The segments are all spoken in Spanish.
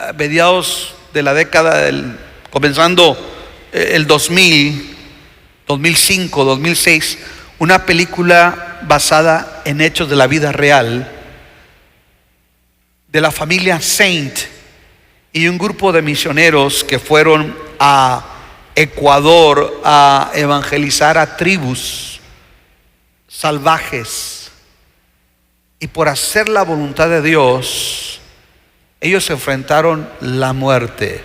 a mediados de la década comenzando el 2000, 2005, 2006, una película basada en hechos de la vida real de la familia Saint y un grupo de misioneros que fueron a Ecuador a evangelizar a tribus salvajes, y por hacer la voluntad de Dios ellos enfrentaron la muerte.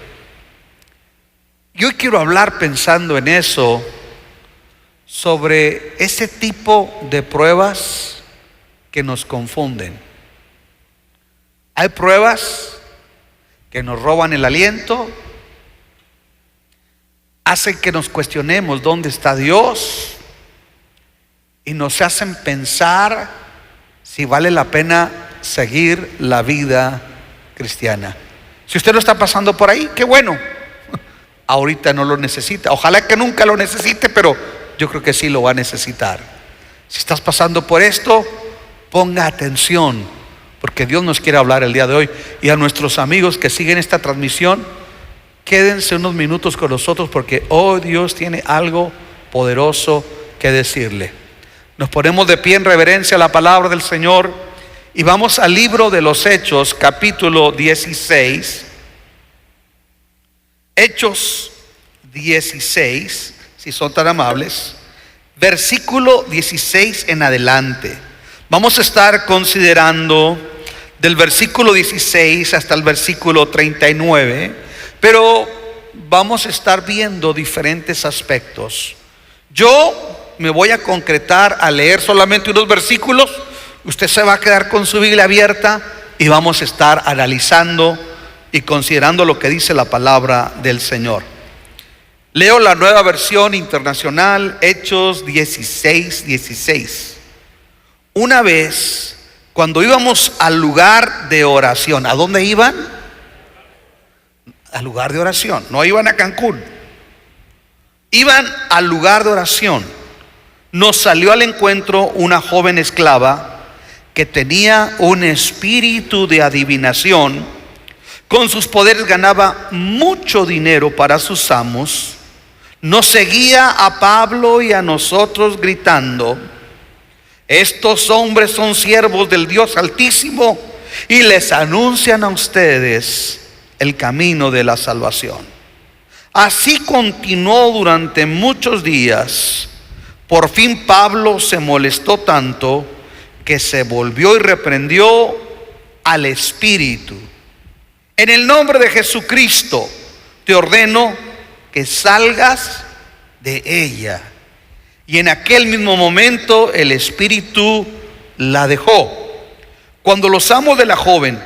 Yo quiero hablar pensando en eso, sobre ese tipo de pruebas que nos confunden. Hay pruebas que nos roban el aliento, hacen que nos cuestionemos dónde está Dios y nos hacen pensar si vale la pena seguir la vida cristiana. Si usted lo está pasando por ahí, qué bueno. Ahorita no lo necesita, ojalá que nunca lo necesite, pero yo creo que sí lo va a necesitar. Si estás pasando por esto, ponga atención, porque Dios nos quiere hablar el día de hoy. Y a nuestros amigos que siguen esta transmisión, quédense unos minutos con nosotros, porque hoy Dios tiene algo poderoso que decirle. Nos ponemos de pie en reverencia a la palabra del Señor y vamos al libro de los Hechos, capítulo 16. Hechos 16, si son tan amables, versículo 16 en adelante. Vamos a estar considerando del versículo 16 hasta el versículo 39, pero vamos a estar viendo diferentes aspectos. Yo me voy a concretar a leer solamente unos versículos. Usted se va a quedar con su Biblia abierta y vamos a estar analizando y considerando lo que dice la palabra del Señor. Leo la Nueva Versión Internacional, Hechos 16, 16. Una vez, cuando íbamos al lugar de oración, ¿a dónde iban? Al lugar de oración, no iban a Cancún. Iban al lugar de oración. Nos salió al encuentro una joven esclava que tenía un espíritu de adivinación. Con sus poderes ganaba mucho dinero para sus amos. Nos seguía a Pablo y a nosotros gritando: estos hombres son siervos del Dios Altísimo y les anuncian a ustedes el camino de la salvación. Así continuó durante muchos días. Por fin Pablo se molestó tanto que se volvió y reprendió al espíritu: en el nombre de Jesucristo te ordeno que salgas de ella. Y en aquel mismo momento el espíritu la dejó. Cuando los amos de la joven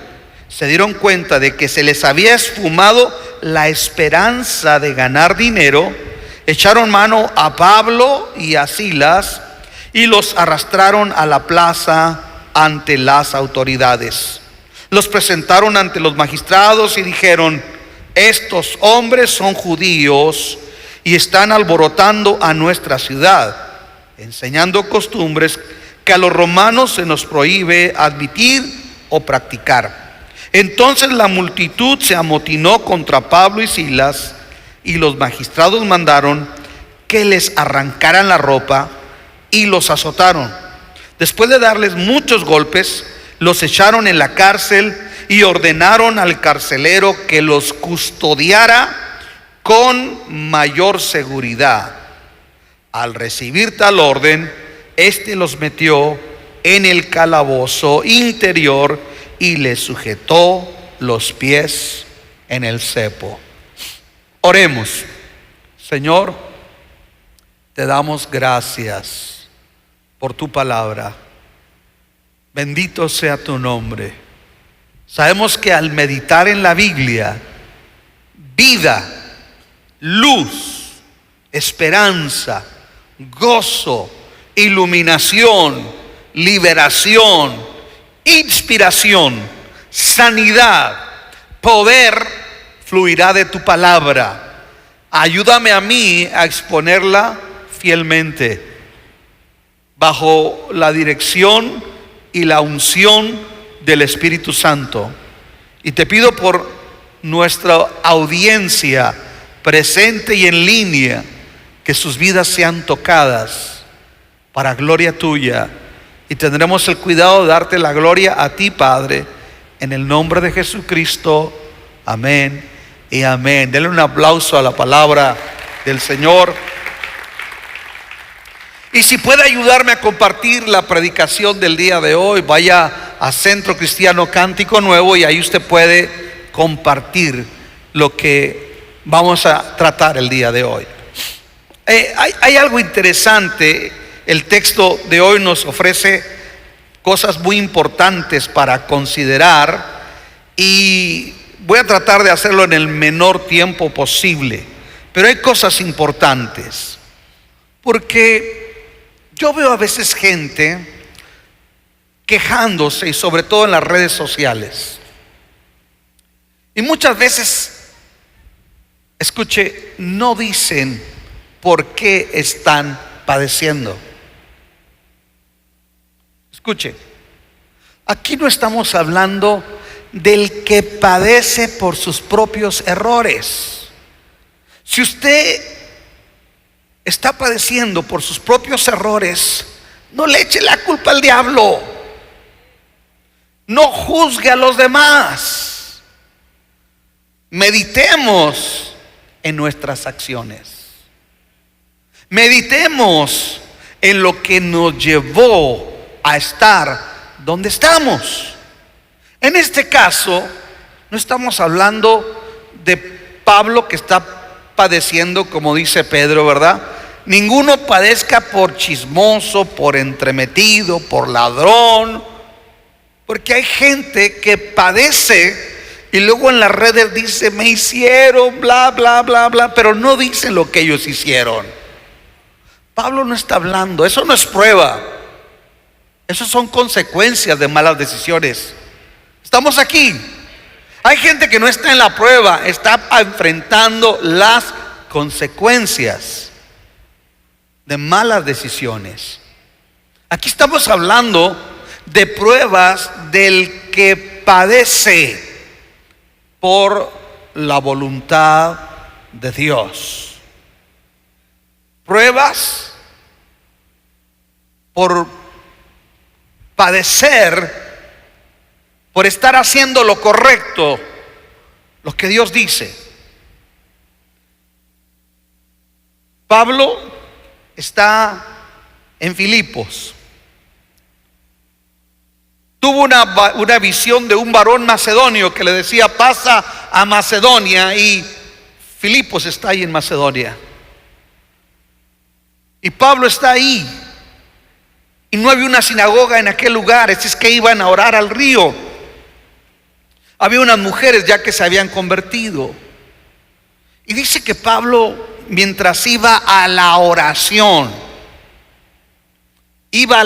se dieron cuenta de que se les había esfumado la esperanza de ganar dinero, echaron mano a Pablo y a Silas y los arrastraron a la plaza ante las autoridades. Los presentaron ante los magistrados y dijeron: estos hombres son judíos y están alborotando a nuestra ciudad, enseñando costumbres que a los romanos se nos prohíbe admitir o practicar. Entonces la multitud se amotinó contra Pablo y Silas, y los magistrados mandaron que les arrancaran la ropa y los azotaron. Después de darles muchos golpes, los echaron en la cárcel y ordenaron al carcelero que los custodiara con mayor seguridad. Al recibir tal orden, éste los metió en el calabozo interior y les sujetó los pies en el cepo. Oremos. Señor, te damos gracias por tu palabra. Bendito sea tu nombre. Sabemos que al meditar en la Biblia, vida, luz, esperanza, gozo, iluminación, liberación, inspiración, sanidad, poder fluirá de tu palabra. Ayúdame a mí a exponerla fielmente, bajo la dirección y la unción del Espíritu Santo. Y te pido por nuestra audiencia presente y en línea, que sus vidas sean tocadas para gloria tuya. Y tendremos el cuidado de darte la gloria a ti, Padre, en el nombre de Jesucristo. Amén y amén. Denle un aplauso a la palabra del Señor. Y si puede ayudarme a compartir la predicación del día de hoy, vaya a Centro Cristiano Cántico Nuevo y ahí usted puede compartir lo que vamos a tratar el día de hoy. Hay algo interesante. El texto de hoy nos ofrece cosas muy importantes para considerar y voy a tratar de hacerlo en el menor tiempo posible. Pero hay cosas importantes, porque yo veo a veces gente quejándose, y sobre todo en las redes sociales. Y muchas veces, escuche, no dicen por qué están padeciendo. Escuche, aquí no estamos hablando del que padece por sus propios errores. Si usted está padeciendo por sus propios errores, no le eche la culpa al diablo. No juzgue a los demás. Meditemos en nuestras acciones. Meditemos en lo que nos llevó a estar donde estamos. En este caso, no estamos hablando de Pablo que está padeciendo, como dice Pedro, ¿verdad? Ninguno padezca por chismoso, por entremetido, por ladrón, porque hay gente que padece y luego en las redes dice: me hicieron bla, bla, bla, bla, pero no dicen lo que ellos hicieron. Pablo no está hablando, eso no es prueba, eso son consecuencias de malas decisiones. Estamos aquí. Hay gente que no está en la prueba, está enfrentando las consecuencias de malas decisiones. Aquí estamos hablando de pruebas del que padece por la voluntad de Dios. Pruebas por padecer, por estar haciendo lo correcto, lo que Dios dice. Pablo está en Filipos. Tuvo una visión de un varón macedonio que le decía: pasa a Macedonia, y Filipos está ahí en Macedonia. Y Pablo está ahí. Y no había una sinagoga en aquel lugar, así es que iban a orar al río. Había unas mujeres ya que se habían convertido. Y dice que Pablo, mientras iba a la oración,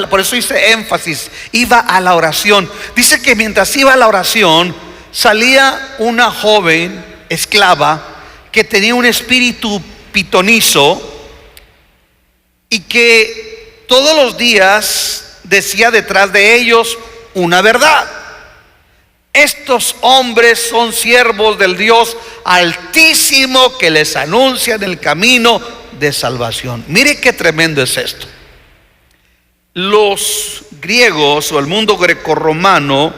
por eso hice énfasis, iba a la oración. Dice que mientras iba a la oración, salía una joven esclava que tenía un espíritu pitonizo y que todos los días decía detrás de ellos una verdad: estos hombres son siervos del Dios Altísimo que les anuncian el camino de salvación. Mire qué tremendo es esto. Los griegos o el mundo grecorromano,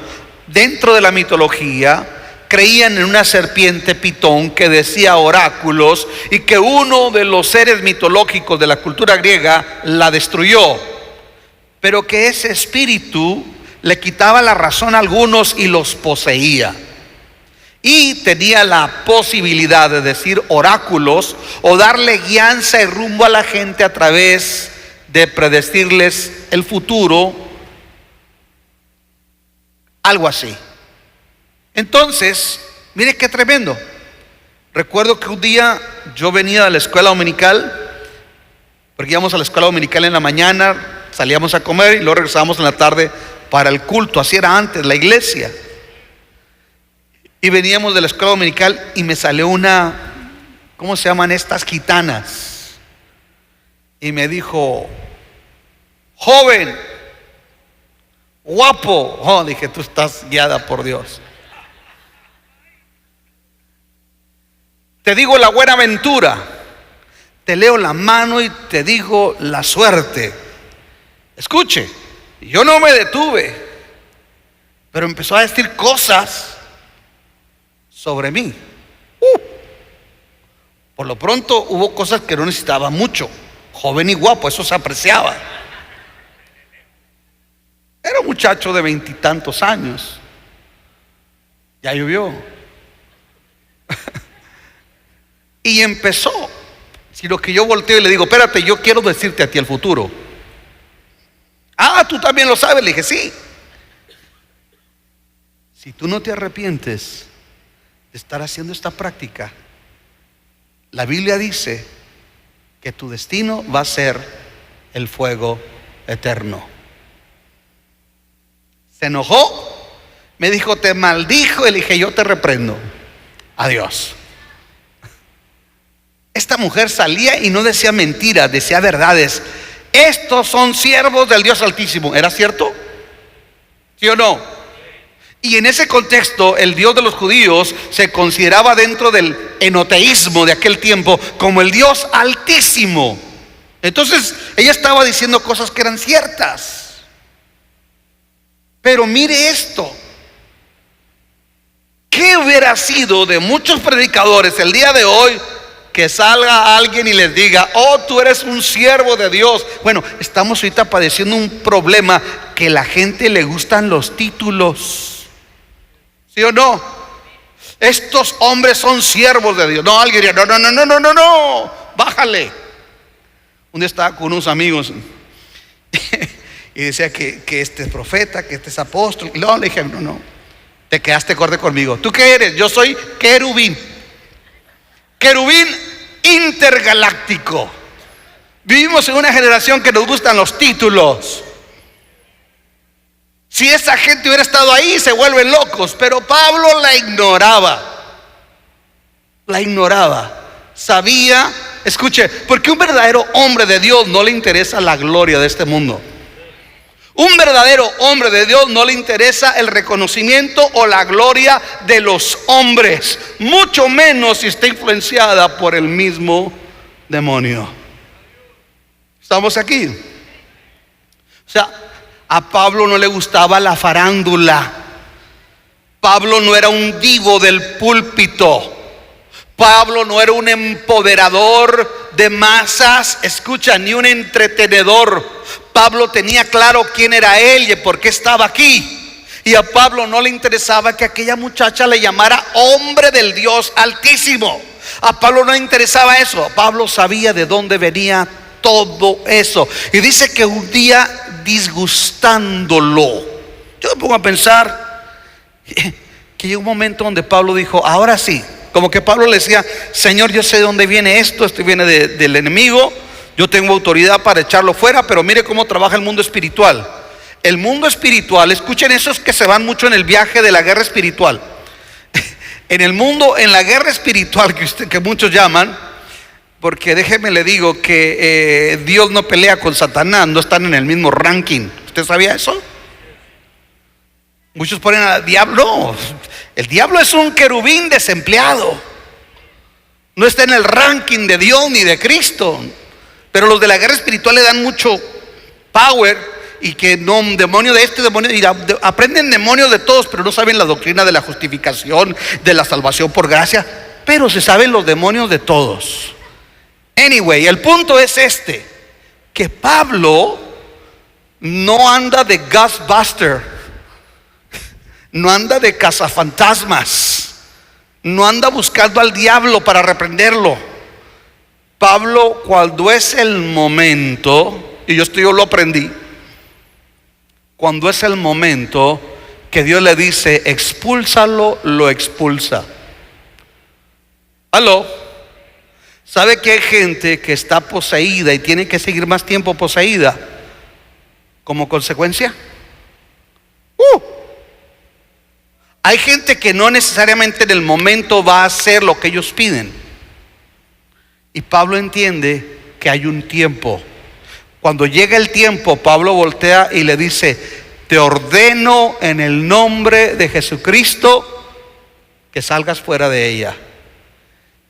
dentro de la mitología, creían en una serpiente pitón que decía oráculos y que uno de los seres mitológicos de la cultura griega la destruyó, pero que ese espíritu le quitaba la razón a algunos y los poseía, y tenía la posibilidad de decir oráculos o darle guianza y rumbo a la gente a través de predecirles el futuro, algo así. Entonces, mire qué tremendo. Recuerdo que un día yo venía de la escuela dominical, porque íbamos a la escuela dominical en la mañana, salíamos a comer y luego regresábamos en la tarde para el culto. Así era antes la iglesia. Y veníamos de la escuela dominical y me salió una, ¿cómo se llaman estas? Gitanas. Y me dijo: joven, guapo. Oh, dije, tú estás guiada por Dios. te digo la buena ventura, te leo la mano y te digo la suerte. Escuche, yo no me detuve, pero empezó a decir cosas sobre mí. Por lo pronto hubo cosas que no necesitaba mucho. Joven y guapo, eso se apreciaba. Era un muchacho de 20 y tantos años. Ya llovió. Y empezó. Sino que yo volteo y le digo, espérate, yo quiero decirte a ti el futuro. Ah, tú también lo sabes. Le dije, sí. Si tú no te arrepientes de estar haciendo esta práctica, la Biblia dice que tu destino va a ser el fuego eterno. Se enojó, me dijo, te maldijo. Y le dije, yo te reprendo. Adiós. Esta mujer salía y no decía mentiras, decía verdades. Estos son siervos del Dios Altísimo. ¿Era cierto? ¿Sí o no? Y en ese contexto, el Dios de los judíos se consideraba dentro del enoteísmo de aquel tiempo como el Dios Altísimo. Entonces, ella estaba diciendo cosas que eran ciertas. Pero mire esto. ¿Qué hubiera sido de muchos predicadores el día de hoy que salga alguien y les diga, oh, tú eres un siervo de Dios? Bueno, estamos ahorita padeciendo un problema que a la gente le gustan los títulos. ¿Sí o no? Estos hombres son siervos de Dios. No, alguien diría, no, bájale. Un día estaba con unos amigos y decía que este es profeta, que este es apóstol. Y luego le dije, no, te quedaste corto conmigo. ¿Tú qué eres? Yo soy querubín. Querubín intergaláctico. Vivimos en una generación que nos gustan los títulos. Si esa gente hubiera estado ahí, se vuelven locos. Pero Pablo la ignoraba. La ignoraba. Sabía, escuche, porque un verdadero hombre de Dios no le interesa la gloria de este mundo. Un verdadero hombre de Dios no le interesa el reconocimiento o la gloria de los hombres, mucho menos si está influenciada por el mismo demonio. ¿Estamos aquí? O sea, a Pablo no le gustaba la farándula. Pablo no era un divo del púlpito. Pablo no era un empoderador de masas, escucha, ni un entretenedor. Pablo tenía claro quién era él y por qué estaba aquí. Y a Pablo no le interesaba que aquella muchacha le llamara hombre del Dios Altísimo. A Pablo no le interesaba eso. Pablo sabía de dónde venía todo eso. Y dice que un día, disgustándolo, yo me pongo a pensar que llegó un momento donde Pablo dijo, ahora sí. Como que Pablo le decía, Señor, yo sé de dónde viene esto viene del enemigo, yo tengo autoridad para echarlo fuera, pero mire cómo trabaja el mundo espiritual. El mundo espiritual, escuchen esos que se van mucho en el viaje de la guerra espiritual. En el mundo, en la guerra espiritual que muchos llaman, porque déjeme le digo que Dios no pelea con Satanás, no están en el mismo ranking. ¿Usted sabía eso? Muchos ponen al diablo. No, el diablo es un querubín desempleado. No está en el ranking de Dios ni de Cristo. Pero los de la guerra espiritual le dan mucho power. Y que no, demonio de este, demonio. Y aprenden demonios de todos, pero no saben la doctrina de la justificación, de la salvación por gracia. Pero se saben los demonios de todos. Anyway, el punto es este: que Pablo no anda de Ghostbuster. No anda de cazafantasmas. No anda buscando al diablo para reprenderlo. Pablo, cuando es el momento, y yo lo aprendí, cuando es el momento que Dios le dice expúlsalo, lo expulsa. ¿Aló? ¿Sabe que hay gente que está poseída y tiene que seguir más tiempo poseída como consecuencia? Hay gente que no necesariamente en el momento va a hacer lo que ellos piden. Y Pablo entiende que hay un tiempo. Cuando llega el tiempo, Pablo voltea y le dice: te ordeno en el nombre de Jesucristo que salgas fuera de ella.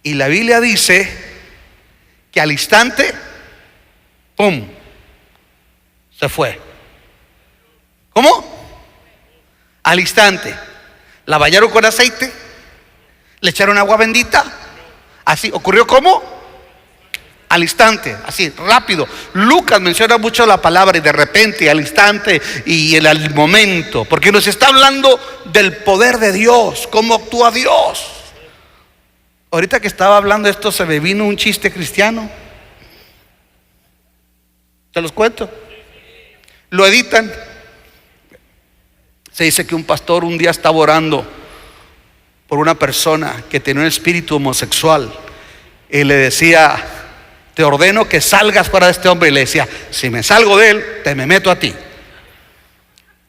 Y la Biblia dice que al instante, ¡pum!, se fue. ¿Cómo? Al instante. La bañaron con aceite, le echaron agua bendita. Así ocurrió. ¿Cómo? Al instante, así, rápido. Lucas menciona mucho la palabra y de repente, al instante y en el momento, porque nos está hablando del poder de Dios, cómo actúa Dios. Ahorita que estaba hablando de esto, se me vino un chiste cristiano. ¿Te los cuento? Lo editan. Se dice que un pastor un día estaba orando por una persona que tenía un espíritu homosexual y le decía: te ordeno que salgas fuera de este hombre. Y le decía: si me salgo de él, te me meto a ti.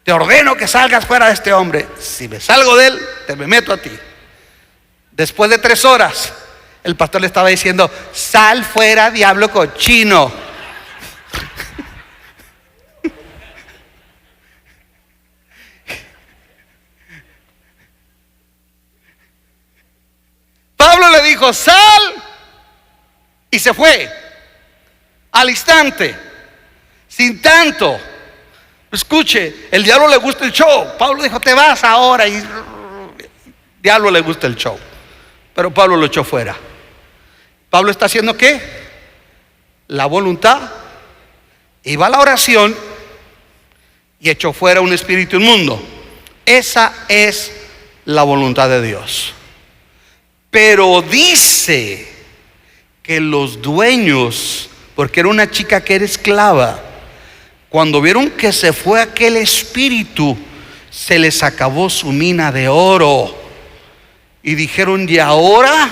Te ordeno que salgas fuera de este hombre. Si me salgo de él, te me meto a ti. Después de 3 horas, el pastor le estaba diciendo: sal fuera, diablo cochino. Pablo le dijo: sal, y se fue al instante, sin tanto. Escuche, el diablo le gusta el show. Pablo dijo: te vas ahora. Y diablo le gusta el show, pero Pablo lo echó fuera. Pablo está haciendo ¿qué? La voluntad. Y va a la oración y echó fuera un espíritu inmundo. Esa es la voluntad de Dios. Pero dice que los dueños, porque era una chica que era esclava, cuando vieron que se fue aquel espíritu, se les acabó su mina de oro. Y dijeron: ¿y ahora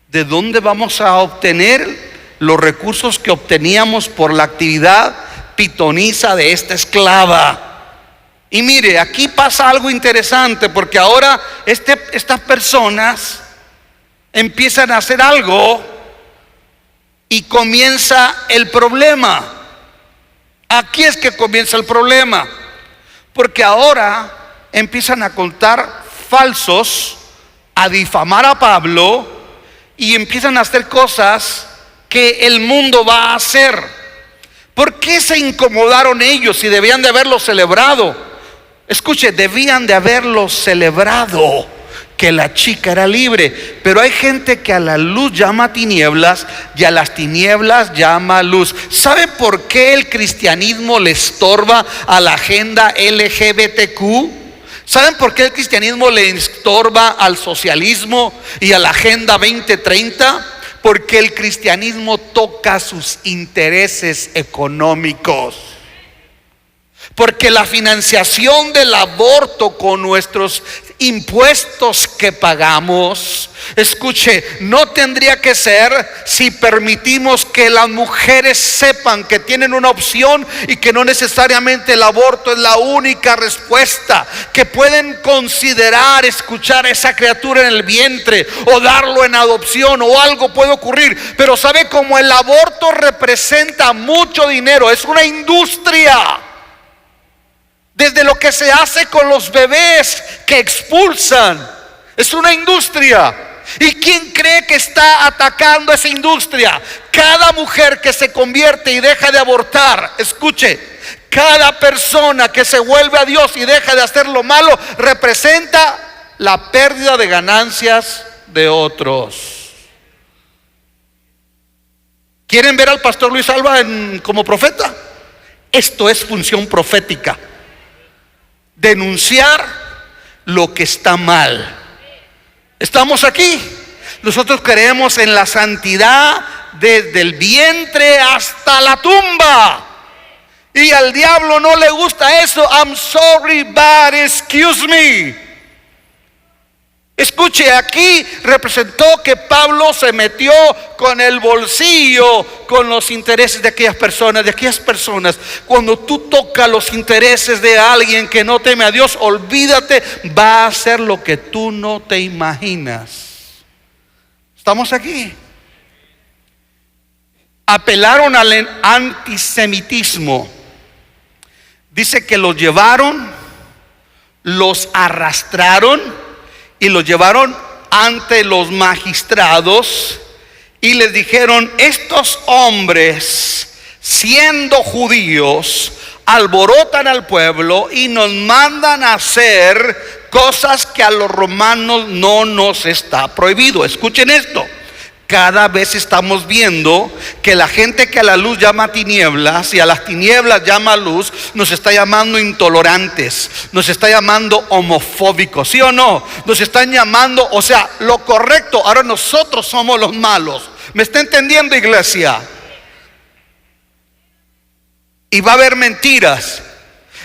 de dónde vamos a obtener los recursos que obteníamos por la actividad pitoniza de esta esclava? Y mire, aquí pasa algo interesante, porque ahora estas personas empiezan a hacer algo y comienza el problema. Aquí es que comienza el problema, porque ahora empiezan a contar falsos, a difamar a Pablo y empiezan a hacer cosas que el mundo va a hacer. ¿Por qué se incomodaron ellos si debían de haberlo celebrado? Escuche, debían de haberlo celebrado, que la chica era libre. Pero hay gente que a la luz llama tinieblas y a las tinieblas llama luz. ¿Sabe por qué el cristianismo le estorba a la agenda LGBTQ? ¿Saben por qué el cristianismo le estorba al socialismo y a la agenda 2030? Porque el cristianismo toca sus intereses económicos. Porque la financiación del aborto con nuestros impuestos que pagamos, escuche, no tendría que ser si permitimos que las mujeres sepan que tienen una opción y que no necesariamente el aborto es la única respuesta, que pueden considerar escuchar a esa criatura en el vientre o darlo en adopción, o algo puede ocurrir. Pero sabe, como el aborto representa mucho dinero, es una industria. Desde lo que se hace con los bebés que expulsan, es una industria. ¿Y quién cree que está atacando esa industria? Cada mujer que se convierte y deja de abortar. Escuche, cada persona que se vuelve a Dios y deja de hacer lo malo representa la pérdida de ganancias de otros. ¿Quieren ver al pastor Luis Alba como profeta? Esto es función profética. Denunciar lo que está mal. Estamos aquí. Nosotros creemos en la santidad desde el vientre hasta la tumba. Y al diablo no le gusta eso. I'm sorry, but excuse me. Escuche, aquí representó que Pablo se metió con el bolsillo, con los intereses de aquellas personas. Cuando tú tocas los intereses de alguien que no teme a Dios, olvídate, va a hacer lo que tú no te imaginas. Estamos aquí. Apelaron al antisemitismo. Dice que los llevaron, los arrastraron y los llevaron ante los magistrados y les dijeron: estos hombres, siendo judíos, alborotan al pueblo y nos mandan a hacer cosas que a los romanos no nos está prohibido. Escuchen esto. Cada vez estamos viendo que la gente que a la luz llama tinieblas y a las tinieblas llama luz, nos está llamando intolerantes, nos está llamando homofóbicos, ¿sí o no? Nos están llamando, o sea, lo correcto. Ahora nosotros somos los malos. ¿Me está entendiendo, iglesia? Y va a haber mentiras.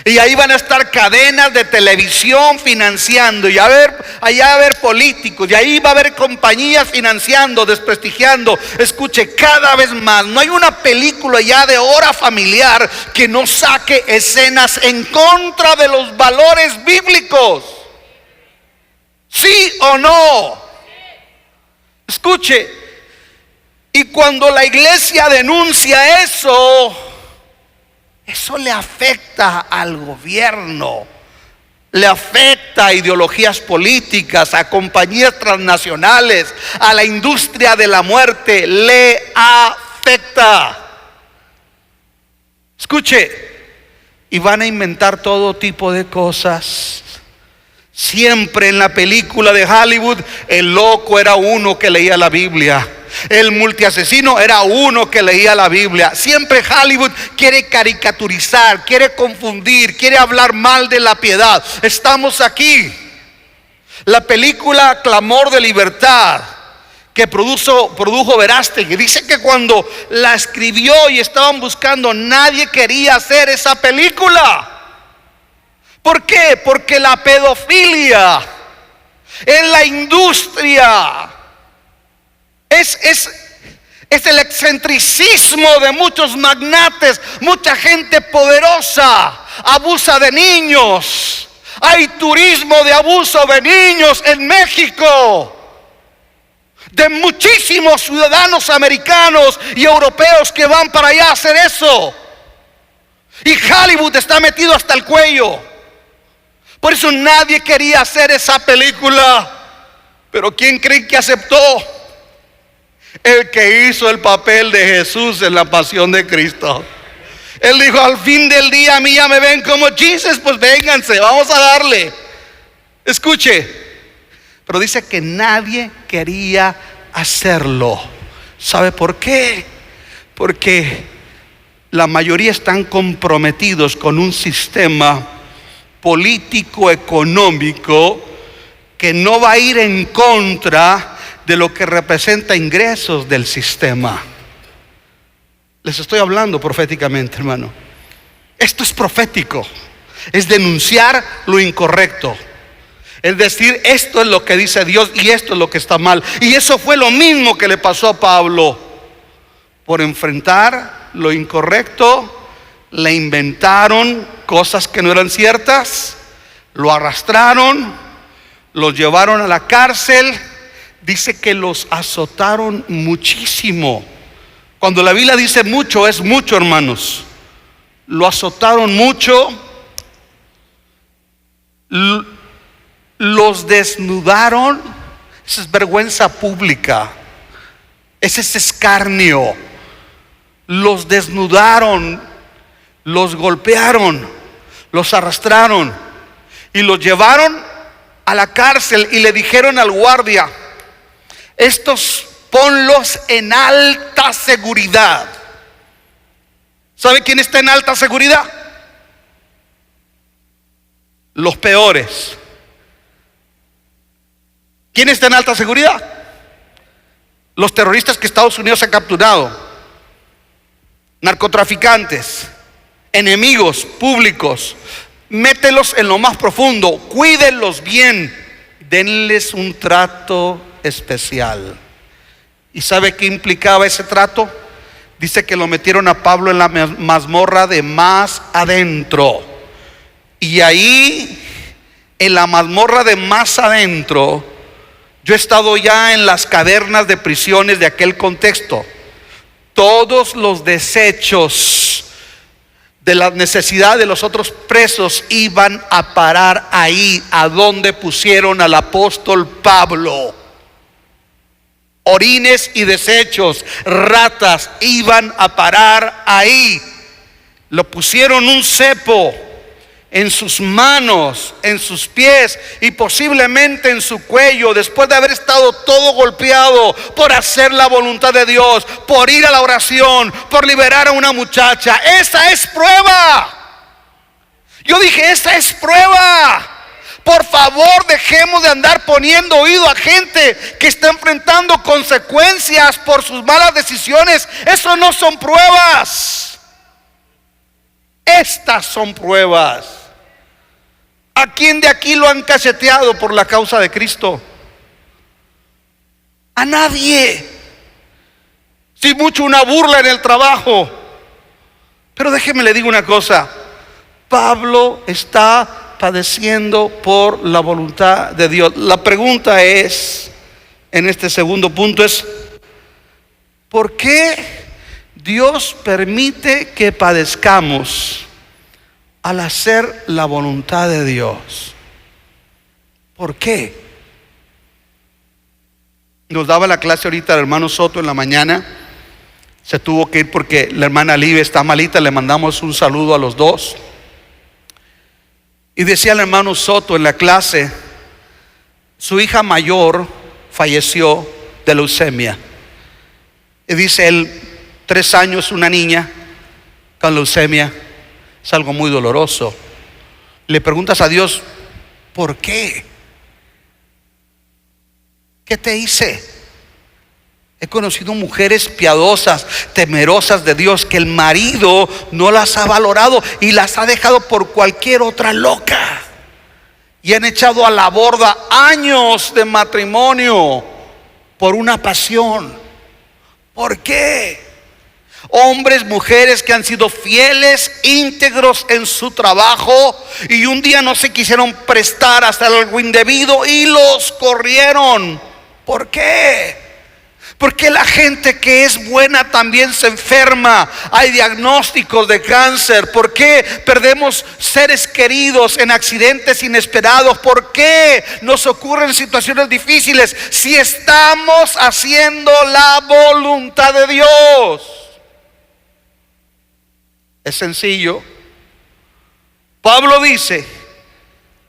Y ahí van a estar cadenas de televisión financiando, y allá va a haber políticos, y ahí va a haber compañías financiando, desprestigiando. Escuche, cada vez más, no hay una película ya de hora familiar que no saque escenas en contra de los valores bíblicos. ¿Sí o no? Escuche, y cuando la iglesia denuncia eso le afecta al gobierno, le afecta a ideologías políticas, a compañías transnacionales, a la industria de la muerte, le afecta. Escuche, y van a inventar todo tipo de cosas. Siempre en la película de Hollywood, el loco era uno que leía la Biblia. El multiasesino era uno que leía la Biblia. Siempre Hollywood quiere caricaturizar, quiere confundir, quiere hablar mal de la piedad. Estamos aquí. La película Clamor de Libertad, que produjo Verástegui, dice que cuando la escribió y estaban buscando, nadie quería hacer esa película. ¿Por qué? Porque la pedofilia en la industria es el excentricismo de muchos magnates. Mucha gente poderosa abusa de niños. Hay turismo de abuso de niños en México, de muchísimos ciudadanos americanos y europeos que van para allá a hacer eso. Y Hollywood está metido hasta el cuello. Por eso nadie quería hacer esa película. Pero ¿quién creen que aceptó? El que hizo el papel de Jesús en la pasión de Cristo. Él dijo: al fin del día a mí ya me ven como Jesus, pues vénganse, vamos a darle. Escuche, pero dice que nadie quería hacerlo. ¿Sabe por qué? Porque la mayoría están comprometidos con un sistema político económico que no va a ir en contra de lo que representa ingresos del sistema. Les estoy hablando proféticamente, hermano. Esto es profético. Es denunciar lo incorrecto. Es decir, esto es lo que dice Dios y esto es lo que está mal. Y eso fue lo mismo que le pasó a Pablo. Por enfrentar lo incorrecto, le inventaron cosas que no eran ciertas, lo arrastraron, lo llevaron a la cárcel. Dice que los azotaron muchísimo. Cuando la Biblia dice mucho, es mucho, hermanos. Lo azotaron mucho, los desnudaron. Esa es vergüenza pública, ese es escarnio. Los desnudaron, los golpearon, los arrastraron y los llevaron a la cárcel y le dijeron al guardia: estos ponlos en alta seguridad. ¿Sabe quién está en alta seguridad? Los peores. ¿Quién está en alta seguridad? Los terroristas que Estados Unidos ha capturado, narcotraficantes, enemigos públicos. Mételos en lo más profundo, cuídenlos bien, denles un trato especial. ¿Y sabe qué implicaba ese trato? Dice que lo metieron a Pablo en la mazmorra de más adentro. Y ahí, en la mazmorra de más adentro, yo he estado ya en las cavernas de prisiones de aquel contexto. Todos los desechos de la necesidad de los otros presos iban a parar ahí, a donde pusieron al apóstol Pablo. Orines y desechos, ratas iban a parar ahí. Lo pusieron un cepo en sus manos, en sus pies y posiblemente en su cuello, después de haber estado todo golpeado por hacer la voluntad de Dios, por ir a la oración, por liberar a una muchacha. Esa es prueba. Yo dije, esa es prueba. Por favor, dejemos de andar poniendo oído a gente que está enfrentando consecuencias por sus malas decisiones. Eso no son pruebas. Estas son pruebas. ¿A quién de aquí lo han cacheteado por la causa de Cristo? A nadie. Si mucho una burla en el trabajo. Pero déjeme le digo una cosa. Pablo está padeciendo por la voluntad de Dios. La pregunta es, en este segundo punto es, ¿por qué Dios permite que padezcamos al hacer la voluntad de Dios? ¿Por qué? Nos daba la clase ahorita el hermano Soto en la mañana. Se tuvo que ir porque la hermana Live está malita. Le mandamos un saludo a los dos. Y decía el hermano Soto en la clase, su hija mayor falleció de leucemia. Y dice él, 3 años, una niña con leucemia, es algo muy doloroso. Le preguntas a Dios, ¿por qué? ¿Qué te hice? He conocido mujeres piadosas, temerosas de Dios, que el marido no las ha valorado y las ha dejado por cualquier otra loca. Y han echado a la borda años de matrimonio por una pasión. ¿Por qué? Hombres, mujeres que han sido fieles, íntegros en su trabajo y un día no se quisieron prestar hasta algo indebido y los corrieron. ¿Por qué? Porque la gente que es buena también se enferma. Hay diagnósticos de cáncer. ¿Por qué perdemos seres queridos en accidentes inesperados? ¿Por qué nos ocurren situaciones difíciles si estamos haciendo la voluntad de Dios? Es sencillo. Pablo dice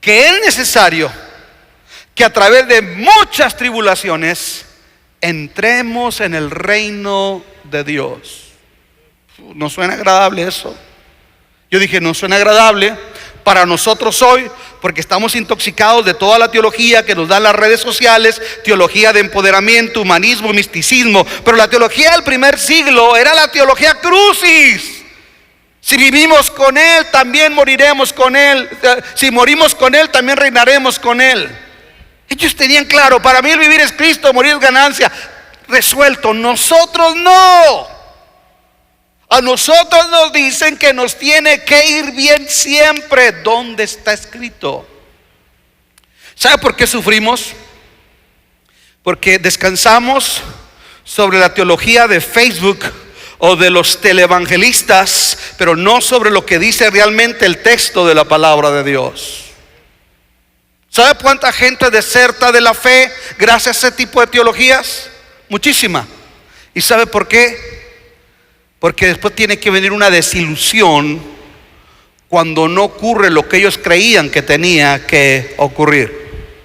que es necesario que a través de muchas tribulaciones entremos en el reino de Dios. ¿No suena agradable eso? Yo dije, no suena agradable para nosotros hoy, porque estamos intoxicados de toda la teología que nos dan las redes sociales, teología de empoderamiento, humanismo, misticismo. Pero la teología del primer siglo era la teología crucis. Si vivimos con Él, también moriremos con Él. Si morimos con Él, también reinaremos con Él. Ellos tenían claro, para mí el vivir es Cristo, morir es ganancia. Resuelto. Nosotros no. A nosotros nos dicen que nos tiene que ir bien siempre. ¿Dónde está escrito? ¿Sabe por qué sufrimos? Porque descansamos sobre la teología de Facebook o de los televangelistas, pero no sobre lo que dice realmente el texto de la palabra de Dios. ¿Sabe cuánta gente deserta de la fe gracias a ese tipo de teologías? Muchísima. ¿Y sabe por qué? Porque después tiene que venir una desilusión cuando no ocurre lo que ellos creían que tenía que ocurrir.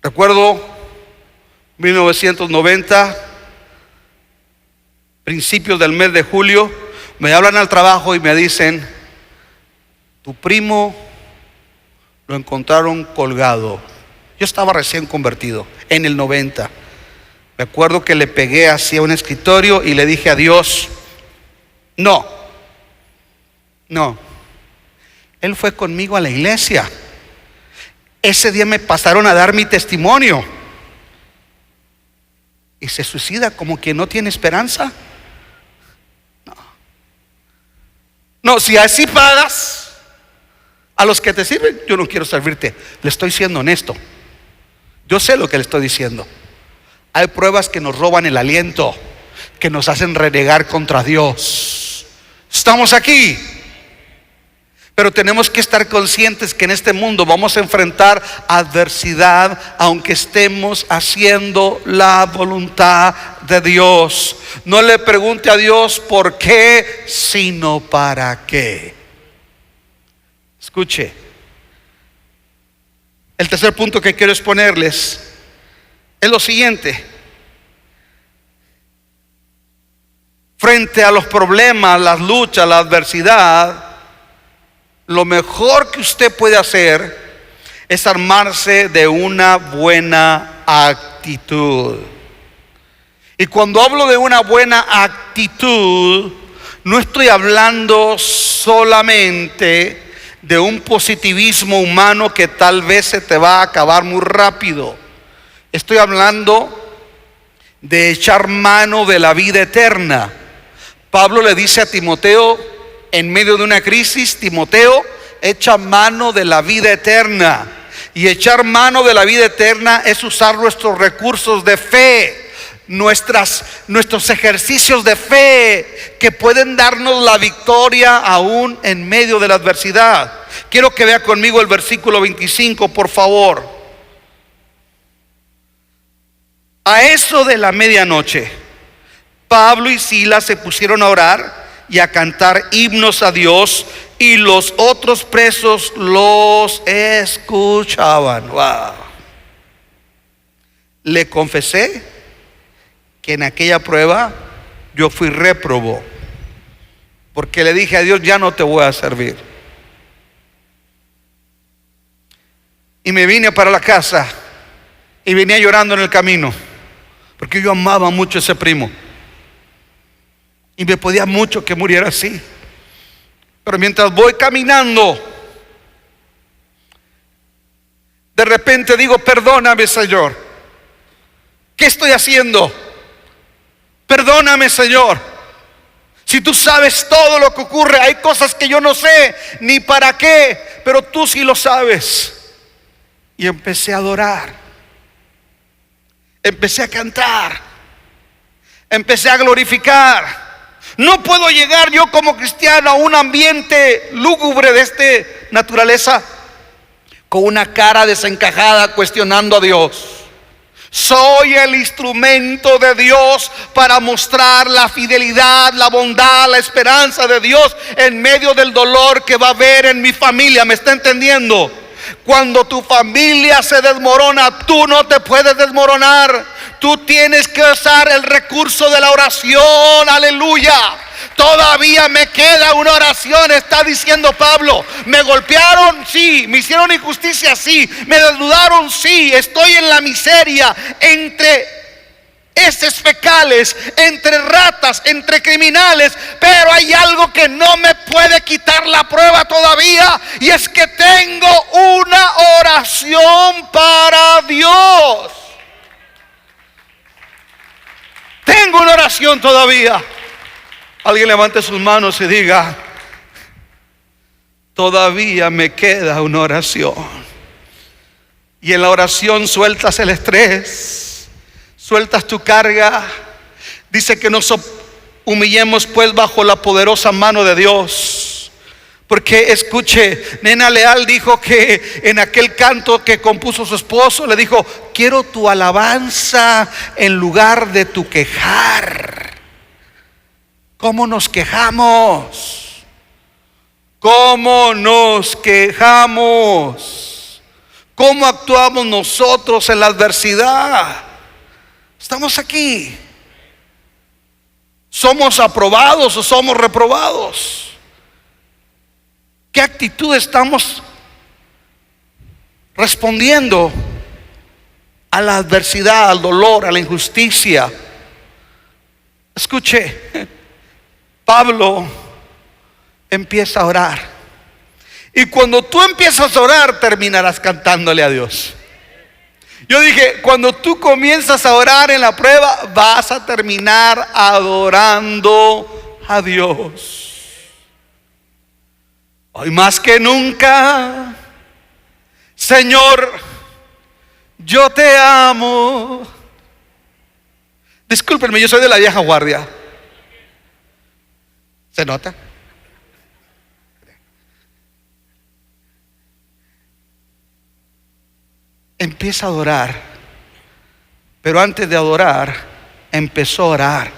Recuerdo 1990, principios del mes de julio, me hablan al trabajo y me dicen, tu primo lo encontraron colgado. Yo estaba recién convertido en el 90. Me acuerdo que le pegué hacia un escritorio y le dije a Dios, no. Él fue conmigo a la iglesia. Ese día me pasaron a dar mi testimonio. Y se suicida como que no tiene esperanza. No, si así pagas a los que te sirven, yo no quiero servirte. Le estoy siendo honesto. Yo sé lo que le estoy diciendo. Hay pruebas que nos roban el aliento, que nos hacen renegar contra Dios. Estamos aquí. Pero tenemos que estar conscientes que en este mundo vamos a enfrentar adversidad, aunque estemos haciendo la voluntad de Dios. No le pregunte a Dios por qué, sino para qué. Escuche. El tercer punto que quiero exponerles es lo siguiente. Frente a los problemas, las luchas, la adversidad, lo mejor que usted puede hacer es armarse de una buena actitud. Y cuando hablo de una buena actitud, no estoy hablando solamente de un positivismo humano que tal vez se te va a acabar muy rápido. Estoy hablando de echar mano de la vida eterna. Pablo le dice a Timoteo, en medio de una crisis, Timoteo, echa mano de la vida eterna. Y echar mano de la vida eterna es usar nuestros recursos de fe, nuestros ejercicios de fe que pueden darnos la victoria aún en medio de la adversidad. Quiero que vea conmigo el versículo 25, por favor. A eso de la medianoche, Pablo y Silas se pusieron a orar y a cantar himnos a Dios, y los otros presos los escuchaban. Wow. Le confesé que en aquella prueba yo fui réprobo, porque le dije a Dios, ya no te voy a servir. Y me vine para la casa y venía llorando en el camino, porque yo amaba mucho a ese primo y me podía mucho que muriera así. Pero mientras voy caminando, de repente digo, perdóname, Señor, ¿qué estoy haciendo? Perdóname, Señor. Si tú sabes todo lo que ocurre, hay cosas que yo no sé ni para qué, pero tú sí lo sabes. Y empecé a adorar, empecé a cantar, empecé a glorificar. No puedo llegar yo como cristiano a un ambiente lúgubre de esta naturaleza con una cara desencajada cuestionando a Dios. Soy el instrumento de Dios para mostrar la fidelidad, la bondad, la esperanza de Dios en medio del dolor que va a haber en mi familia. ¿Me está entendiendo? Cuando tu familia se desmorona, tú no te puedes desmoronar. Tú tienes que usar el recurso de la oración. Aleluya. Todavía me queda una oración, está diciendo Pablo. Me golpearon, sí. Me hicieron injusticia, sí. Me desnudaron, sí. Estoy en la miseria, entre heces fecales, entre ratas, entre criminales, pero hay algo que no me puede quitar la prueba todavía, y es que tengo una oración para Dios. Tengo una oración todavía. Alguien levante sus manos y diga, todavía me queda una oración. Y en la oración sueltas el estrés, sueltas tu carga. Dice que nos humillemos pues bajo la poderosa mano de Dios. Porque escuche, Nena Leal dijo que en aquel canto que compuso su esposo, le dijo, quiero tu alabanza en lugar de tu quejar. ¿Cómo nos quejamos? ¿Cómo nos quejamos? ¿Cómo actuamos nosotros en la adversidad? Estamos aquí. ¿Somos aprobados o somos reprobados? ¿Qué actitud estamos respondiendo a la adversidad, al dolor, a la injusticia? Escuche, Pablo empieza a orar. Y cuando tú empiezas a orar, terminarás cantándole a Dios. Yo dije, cuando tú comienzas a orar en la prueba, vas a terminar adorando a Dios. Hoy más que nunca, Señor, yo te amo. Discúlpenme, yo soy de la vieja guardia. ¿Se nota? empieza a adorar, pero antes de adorar, empezó a orar.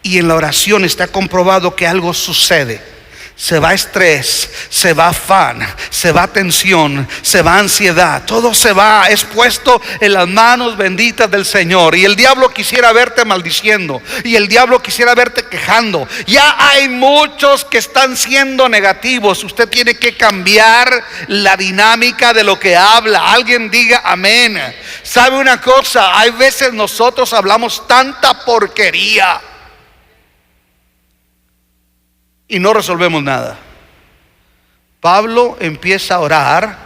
Y en la oración está comprobado que algo sucede. Se va estrés, se va afán, se va tensión, se va ansiedad. Todo se va, es puesto en las manos benditas del Señor. Y el diablo quisiera verte maldiciendo, y el diablo quisiera verte quejando. Ya hay muchos que están siendo negativos. Usted tiene que cambiar la dinámica de lo que habla. Alguien diga amén. ¿Sabe una cosa? Hay veces nosotros hablamos tanta porquería y no resolvemos nada. Pablo empieza a orar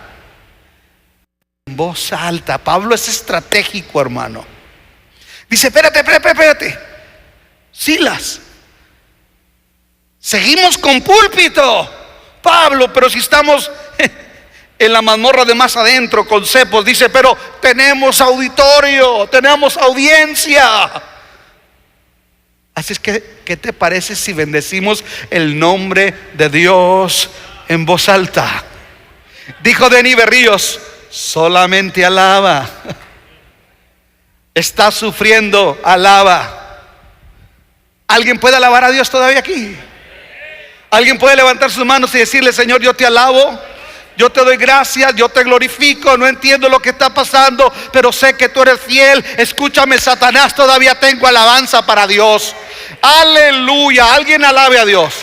en voz alta. Pablo es estratégico, hermano. Dice, espérate. Silas, seguimos con púlpito. Pablo, pero si estamos en la mazmorra de más adentro con cepos. Dice, pero tenemos auditorio, tenemos audiencia. Así es que, ¿qué te parece si bendecimos el nombre de Dios en voz alta? Dijo Denny Berríos, solamente alaba. Está sufriendo, alaba. ¿Alguien puede alabar a Dios todavía aquí? ¿Alguien puede levantar sus manos y decirle, Señor, yo te alabo? Yo te doy gracias, yo te glorifico. No entiendo lo que está pasando, pero sé que tú eres fiel. Escúchame, Satanás, todavía tengo alabanza para Dios. Aleluya. Alguien alabe a Dios.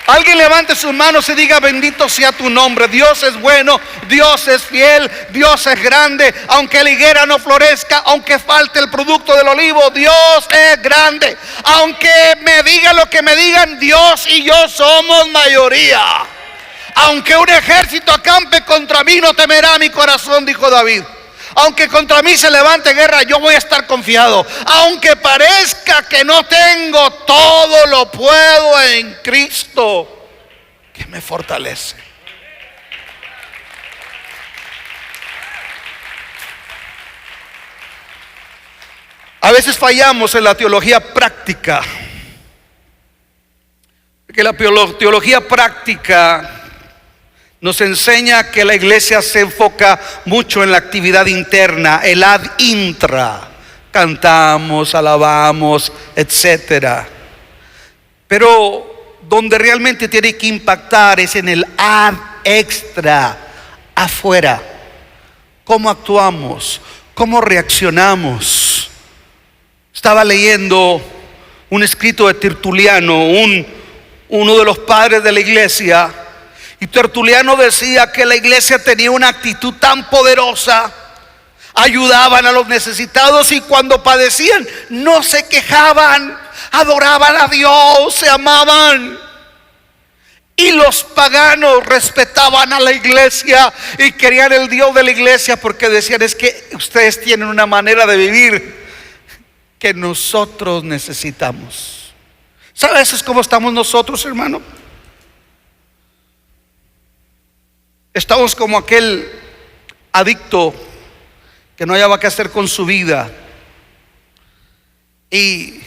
Alguien levante sus manos y diga, bendito sea tu nombre. Dios es bueno, Dios es fiel, Dios es grande. Aunque la higuera no florezca, aunque falte el producto del olivo, Dios es grande. Aunque me digan lo que me digan, Dios y yo somos mayoría. Aunque un ejército acampe contra mí, no temerá mi corazón, dijo David. Aunque contra mí se levante guerra, yo voy a estar confiado. Aunque parezca que no tengo, todo lo puedo en Cristo que me fortalece. A veces fallamos en la teología práctica, porque la teología práctica nos enseña que la iglesia se enfoca mucho en la actividad interna, el ad intra. Cantamos, alabamos, etcétera. Pero donde realmente tiene que impactar es en el ad extra, afuera. ¿Cómo actuamos? ¿Cómo reaccionamos? Estaba leyendo un escrito de Tertuliano, uno de los padres de la iglesia. Y Tertuliano decía que la iglesia tenía una actitud tan poderosa. Ayudaban a los necesitados y cuando padecían no se quejaban, adoraban a Dios, se amaban. Y los paganos respetaban a la iglesia y querían el Dios de la iglesia porque decían, es que ustedes tienen una manera de vivir que nosotros necesitamos. ¿Sabes cómo estamos nosotros, hermano? Estamos como aquel adicto que no hallaba qué hacer con su vida y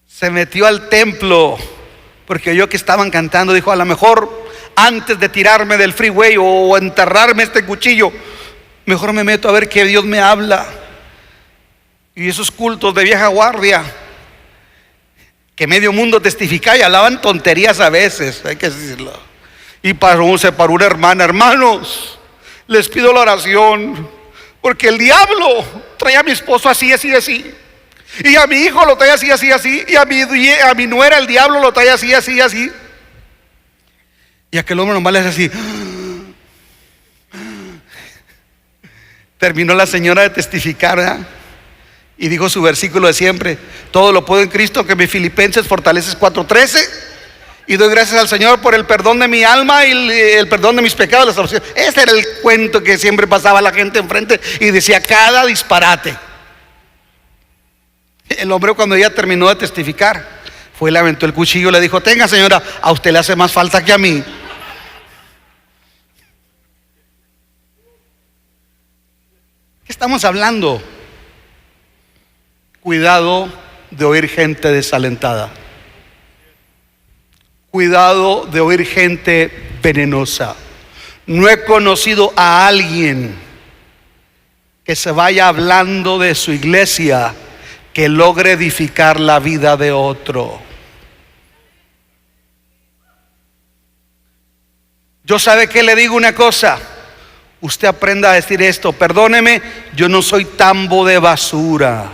se metió al templo porque oyó que estaban cantando. Dijo, a lo mejor antes de tirarme del freeway o enterrarme este cuchillo, mejor me meto a ver que Dios me habla. Y esos cultos de vieja guardia que medio mundo testifica y alaban tonterías a veces, hay que decirlo. Y se paró una hermana, hermanos, les pido la oración, porque el diablo trae a mi esposo así, y a mi hijo lo trae así, y a mi nuera el diablo lo trae así. Y aquel hombre nomás le hace así. Terminó la señora de testificar, ¿verdad? Y dijo su versículo de siempre: todo lo puedo en Cristo que me Filipenses, Fortaleces 4:13. Y doy gracias al Señor por el perdón de mi alma y el perdón de mis pecados, la salvación. Ese era el cuento que siempre pasaba la gente enfrente y decía cada disparate. El hombre, cuando ella terminó de testificar, fue y le aventó el cuchillo y le dijo: tenga, señora, a usted le hace más falta que a mí. ¿Qué estamos hablando? Cuidado de oír gente desalentada. Cuidado de oír gente venenosa. No he conocido a alguien que se vaya hablando de su iglesia que logre edificar la vida de otro. Yo, ¿sabe qué? Le digo una cosa. Usted aprenda a decir esto: perdóneme, yo no soy tambo de basura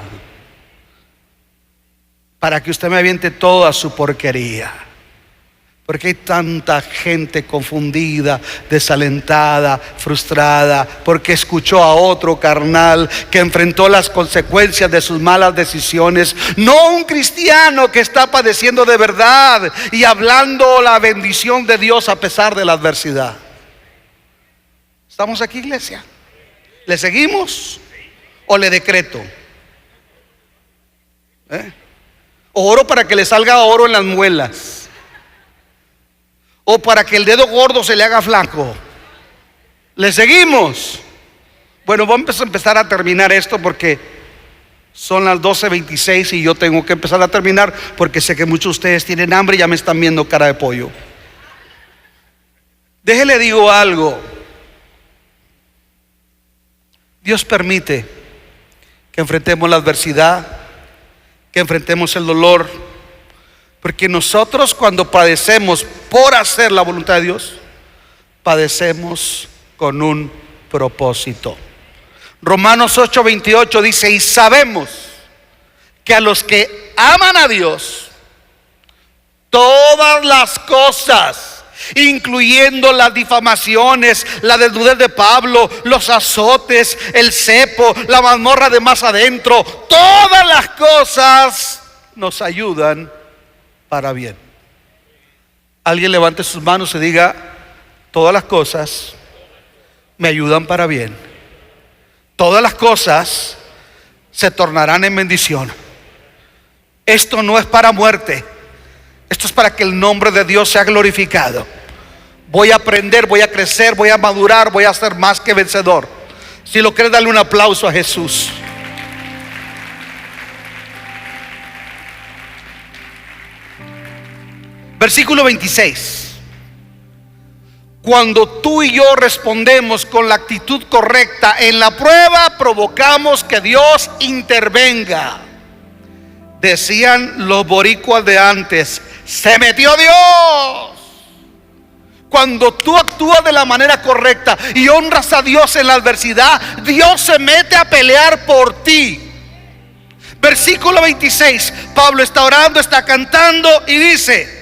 para que usted me aviente toda su porquería. Porque hay tanta gente confundida, desalentada, frustrada, porque escuchó a otro carnal que enfrentó las consecuencias de sus malas decisiones. No un cristiano que está padeciendo de verdad y hablando la bendición de Dios a pesar de la adversidad. ¿Estamos aquí, iglesia? ¿Le seguimos o le decreto? O oro para que le salga oro en las muelas, o para que el dedo gordo se le haga flaco. ¿Le seguimos? Bueno, vamos a empezar a terminar esto porque son las 12:26 y yo tengo que empezar a terminar porque sé que muchos de ustedes tienen hambre y ya me están viendo cara de pollo. Déjele digo algo. Dios permite que enfrentemos la adversidad, que enfrentemos el dolor, porque nosotros, cuando padecemos por hacer la voluntad de Dios, padecemos con un propósito. Romanos 8:28 dice: y sabemos que a los que aman a Dios, todas las cosas, incluyendo las difamaciones, la desnudez de Pablo, los azotes, el cepo, la mazmorra de más adentro, todas las cosas nos ayudan para bien. Alguien levante sus manos y diga: todas las cosas me ayudan para bien. Todas las cosas se tornarán en bendición. Esto no es para muerte. Esto es para que el nombre de Dios sea glorificado. Voy a aprender, voy a crecer, voy a madurar, voy a ser más que vencedor. Si lo crees, dale un aplauso a Jesús. Versículo 26. Cuando tú y yo respondemos con la actitud correcta en la prueba, provocamos que Dios intervenga. Decían los boricuas de antes: se metió Dios. Cuando tú actúas de la manera correcta y honras a Dios en la adversidad, Dios se mete a pelear por ti. Versículo 26. Pablo está orando, está cantando y dice: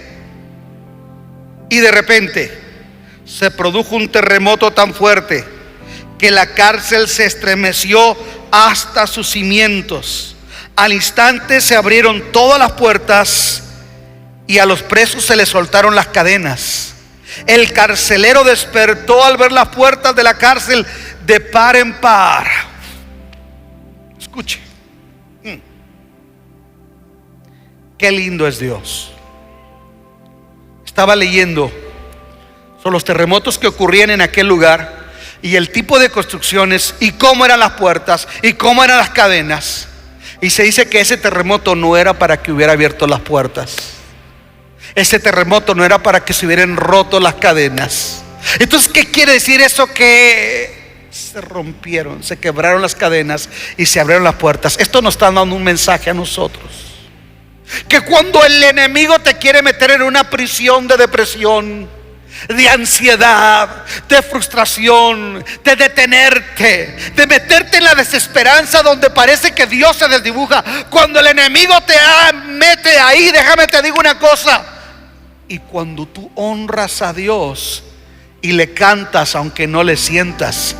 y de repente se produjo un terremoto tan fuerte que la cárcel se estremeció hasta sus cimientos. Al instante se abrieron todas las puertas y a los presos se les soltaron las cadenas. El carcelero despertó al ver las puertas de la cárcel de par en par. Escuche. Qué lindo es Dios. Estaba leyendo sobre los terremotos que ocurrían en aquel lugar y el tipo de construcciones y cómo eran las puertas y cómo eran las cadenas. Y se dice que ese terremoto no era para que hubiera abierto las puertas. Ese terremoto no era para que se hubieran roto las cadenas. Entonces, ¿qué quiere decir eso? Que se rompieron, se quebraron las cadenas y se abrieron las puertas. Esto nos está dando un mensaje a nosotros: que cuando el enemigo te quiere meter en una prisión de depresión, de ansiedad, de frustración, de detenerte, de meterte en la desesperanza donde parece que Dios se desdibuja, cuando el enemigo te mete ahí, déjame te digo una cosa: y cuando tú honras a Dios y le cantas aunque no le sientas,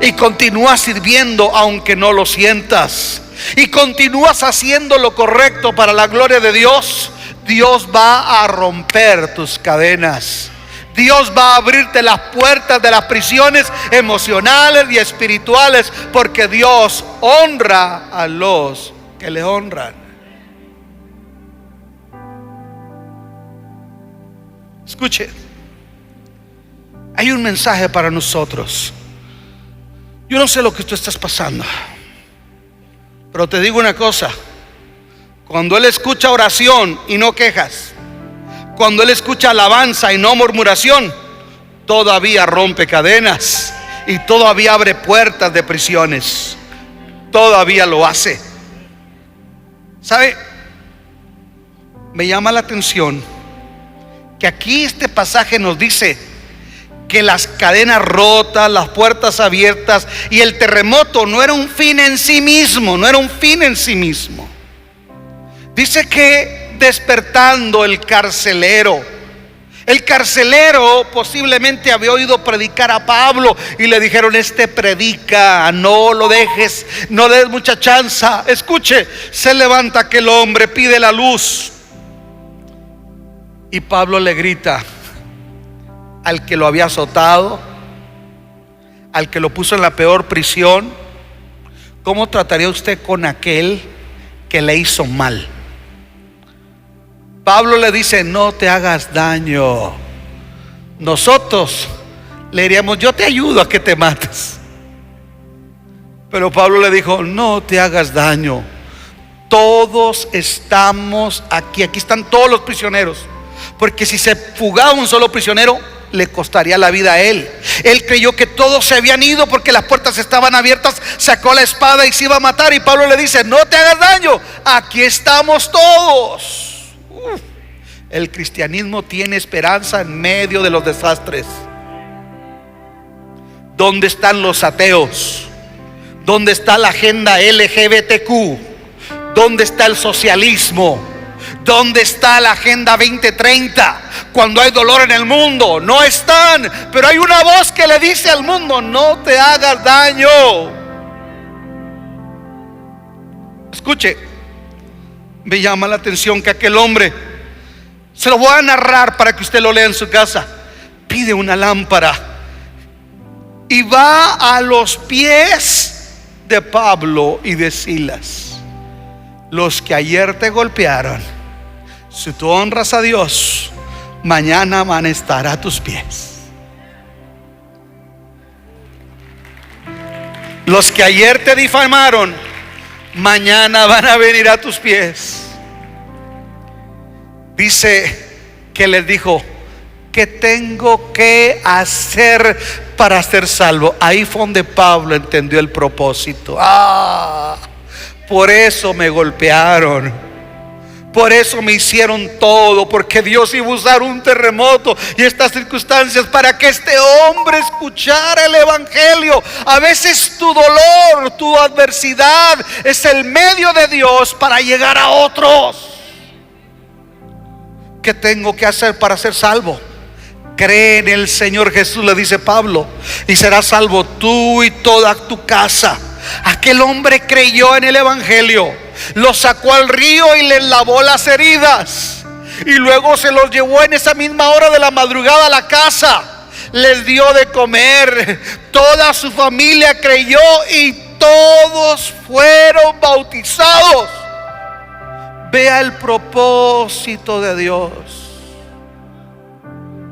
y continúas sirviendo aunque no lo sientas, y continúas haciendo lo correcto para la gloria de Dios, Dios va a romper tus cadenas. Dios va a abrirte las puertas de las prisiones emocionales y espirituales, porque Dios honra a los que le honran. Escuche, hay un mensaje para nosotros. Yo no sé lo que tú estás pasando, pero te digo una cosa: cuando Él escucha oración y no quejas, cuando Él escucha alabanza y no murmuración, todavía rompe cadenas y todavía abre puertas de prisiones. Todavía lo hace. ¿Sabe? Me llama la atención que aquí este pasaje nos dice que las cadenas rotas, las puertas abiertas y el terremoto no era un fin en sí mismo, no era un fin en sí mismo. Dice que despertando el carcelero posiblemente había oído predicar a Pablo y le dijeron: este predica, no lo dejes, no le des mucha chance. Escuche, se levanta aquel hombre, pide la luz, y Pablo le grita al que lo había azotado, al que lo puso en la peor prisión: ¿cómo trataría usted con aquel que le hizo mal? Pablo le dice: no te hagas daño. Nosotros le diríamos: yo te ayudo a que te mates. Pero Pablo le dijo: no te hagas daño. Todos estamos aquí. Aquí están todos los prisioneros. Porque si se fugaba un solo prisionero, le costaría la vida a él. Él creyó que todos se habían ido porque las puertas estaban abiertas. Sacó la espada y se iba a matar. Y Pablo le dice: no te hagas daño. Aquí estamos todos. El cristianismo tiene esperanza en medio de los desastres. ¿Dónde están los ateos? ¿Dónde está la agenda LGBTQ? ¿Dónde está el socialismo? ¿Dónde está la agenda 2030? Cuando hay dolor en el mundo, no están. Pero hay una voz que le dice al mundo: no te hagas daño. Escuche, me llama la atención que aquel hombre, se lo voy a narrar para que usted lo lea en su casa, pide una lámpara y va a los pies de Pablo y de Silas. Los que ayer te golpearon, si tú honras a Dios, mañana van a estar a tus pies. Los que ayer te difamaron, mañana van a venir a tus pies. Dice que les dijo: ¿qué tengo que hacer para ser salvo? Ahí fue donde Pablo entendió el propósito. Por eso me golpearon, por eso me hicieron todo, porque Dios iba a usar un terremoto y estas circunstancias para que este hombre escuchara el evangelio. A veces tu dolor, tu adversidad es el medio de Dios para llegar a otros. ¿Qué tengo que hacer para ser salvo? Cree en el Señor Jesús, le dice Pablo, y serás salvo tú y toda tu casa. Aquel hombre creyó en el evangelio, lo sacó al río y les lavó las heridas, y luego se los llevó en esa misma hora de la madrugada a la casa. Les dio de comer, toda su familia creyó y todos fueron bautizados. Vea el propósito de Dios.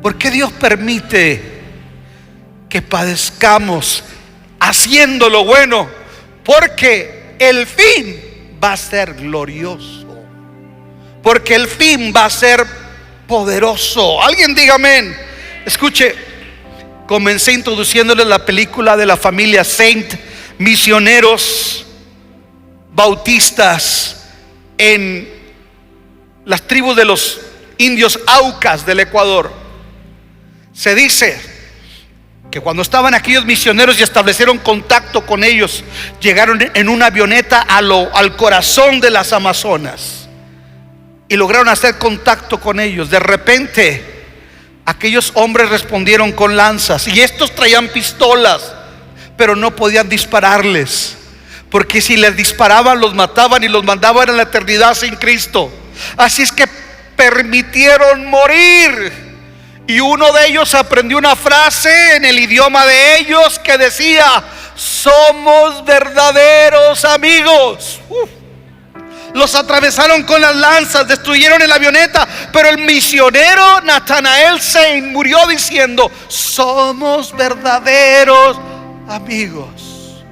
¿Por qué Dios permite que padezcamos haciendo lo bueno? Porque el fin va a ser glorioso. Porque el fin va a ser poderoso. Alguien diga amén. Escuche, comencé introduciéndoles la película de la familia Saint, misioneros bautistas en las tribus de los indios Aucas del Ecuador. Se dice que cuando estaban aquellos misioneros y establecieron contacto con ellos, llegaron en una avioneta al corazón de las Amazonas y lograron hacer contacto con ellos. De repente aquellos hombres respondieron con lanzas, y estos traían pistolas, pero no podían dispararles, porque si les disparaban los mataban y los mandaban a la eternidad sin Cristo. Así es que permitieron morir. Y uno de ellos aprendió una frase en el idioma de ellos que decía: somos verdaderos amigos. Los atravesaron con las lanzas, destruyeron la avioneta, pero el misionero Nathanael Saint murió diciendo: somos verdaderos amigos.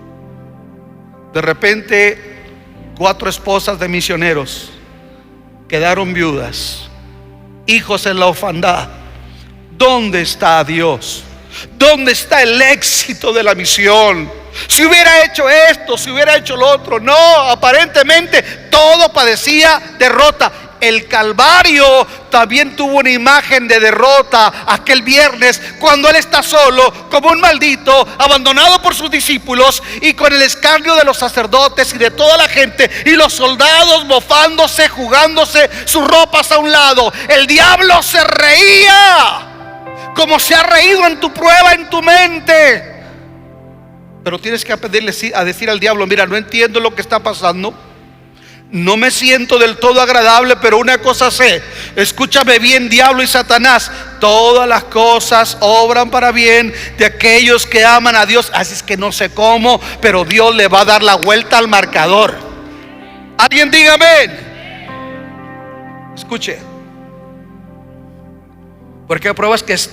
De repente, 4 esposas de misioneros quedaron viudas, hijos en la orfandad. ¿Dónde está Dios? ¿Dónde está el éxito de la misión? Si hubiera hecho esto, si hubiera hecho lo otro. No, aparentemente todo parecía derrota. El Calvario también tuvo una imagen de derrota aquel viernes, cuando él está solo, como un maldito, abandonado por sus discípulos y con el escarnio de los sacerdotes y de toda la gente, y los soldados mofándose, jugándose sus ropas a un lado. El diablo se reía, como se ha reído en tu prueba, en tu mente. Pero tienes que aprenderle a decir al diablo: mira, no entiendo lo que está pasando, no me siento del todo agradable, pero una cosa sé, escúchame bien, diablo y Satanás, todas las cosas obran para bien de aquellos que aman a Dios. Así es que no sé cómo, pero Dios le va a dar la vuelta al marcador. Alguien diga amén. Escuche, porque hay pruebas que es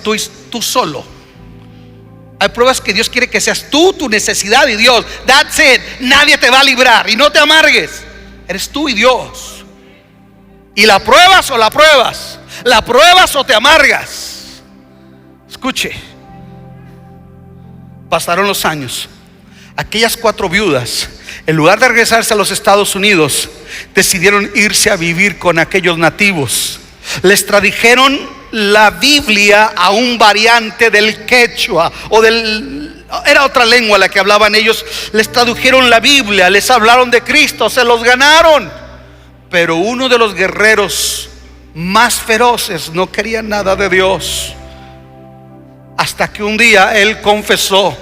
tú solo. Hay pruebas que Dios quiere que seas tú, tu necesidad y Dios. That's it. Nadie te va a librar. Y no te amargues. Eres tú y Dios. Y la pruebas o la pruebas. La pruebas o te amargas. Escuche. Pasaron los años. Aquellas 4 viudas, en lugar de regresarse a los Estados Unidos, decidieron irse a vivir con aquellos nativos. Les tradujeron la Biblia a un variante del quechua o era otra lengua la que hablaban ellos. Les tradujeron la Biblia, les hablaron de Cristo, se los ganaron. Pero uno de los guerreros más feroces no quería nada de Dios, hasta que un día él confesó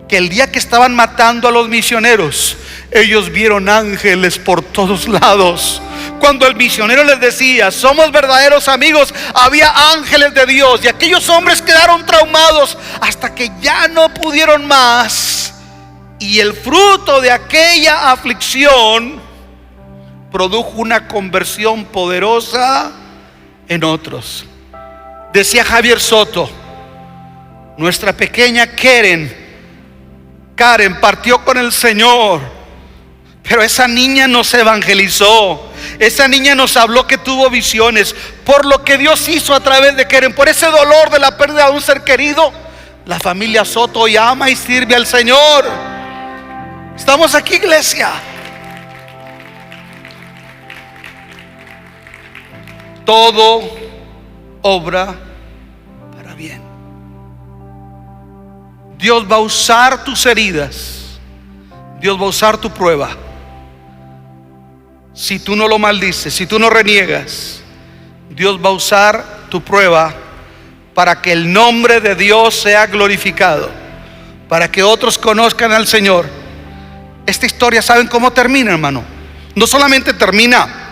que el día que estaban matando a los misioneros, ellos vieron ángeles por todos lados. Cuando el misionero les decía: somos verdaderos amigos, había ángeles de Dios. Y aquellos hombres quedaron traumados hasta que ya no pudieron más. Y el fruto de aquella aflicción produjo una conversión poderosa en otros. Decía Javier Soto: nuestra pequeña Karen partió con el Señor, pero esa niña nos evangelizó. Esa niña nos habló que tuvo visiones por lo que Dios hizo a través de Karen. Por ese dolor de la pérdida de un ser querido, la familia Soto hoy ama y sirve al Señor. Estamos aquí, iglesia. Todo obra para bien. Dios va a usar tus heridas. Dios va a usar tu prueba. Si tú no lo maldices, si tú no reniegas, Dios va a usar tu prueba para que el nombre de Dios sea glorificado, para que otros conozcan al Señor. Esta historia, ¿saben cómo termina, hermano? No solamente termina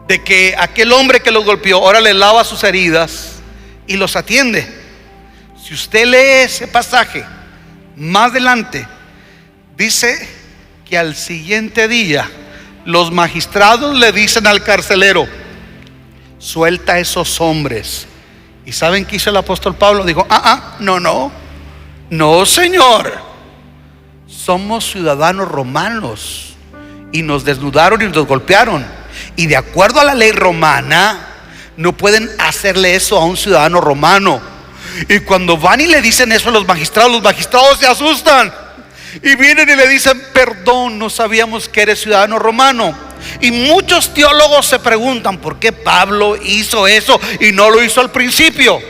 de que aquel hombre que los golpeó ahora le lava sus heridas y los atiende. Si usted lee ese pasaje más adelante, dice que al siguiente día los magistrados le dicen al carcelero: suelta a esos hombres. ¿Y saben qué hizo el apóstol Pablo? Dijo: no, Señor, somos ciudadanos romanos y nos desnudaron y nos golpearon, y de acuerdo a la ley romana no pueden hacerle eso a un ciudadano romano. Y cuando van y le dicen eso a los magistrados se asustan y vienen y le dicen: perdón, no sabíamos que eres ciudadano romano. Y muchos teólogos se preguntan: ¿por qué Pablo hizo eso y no lo hizo al principio?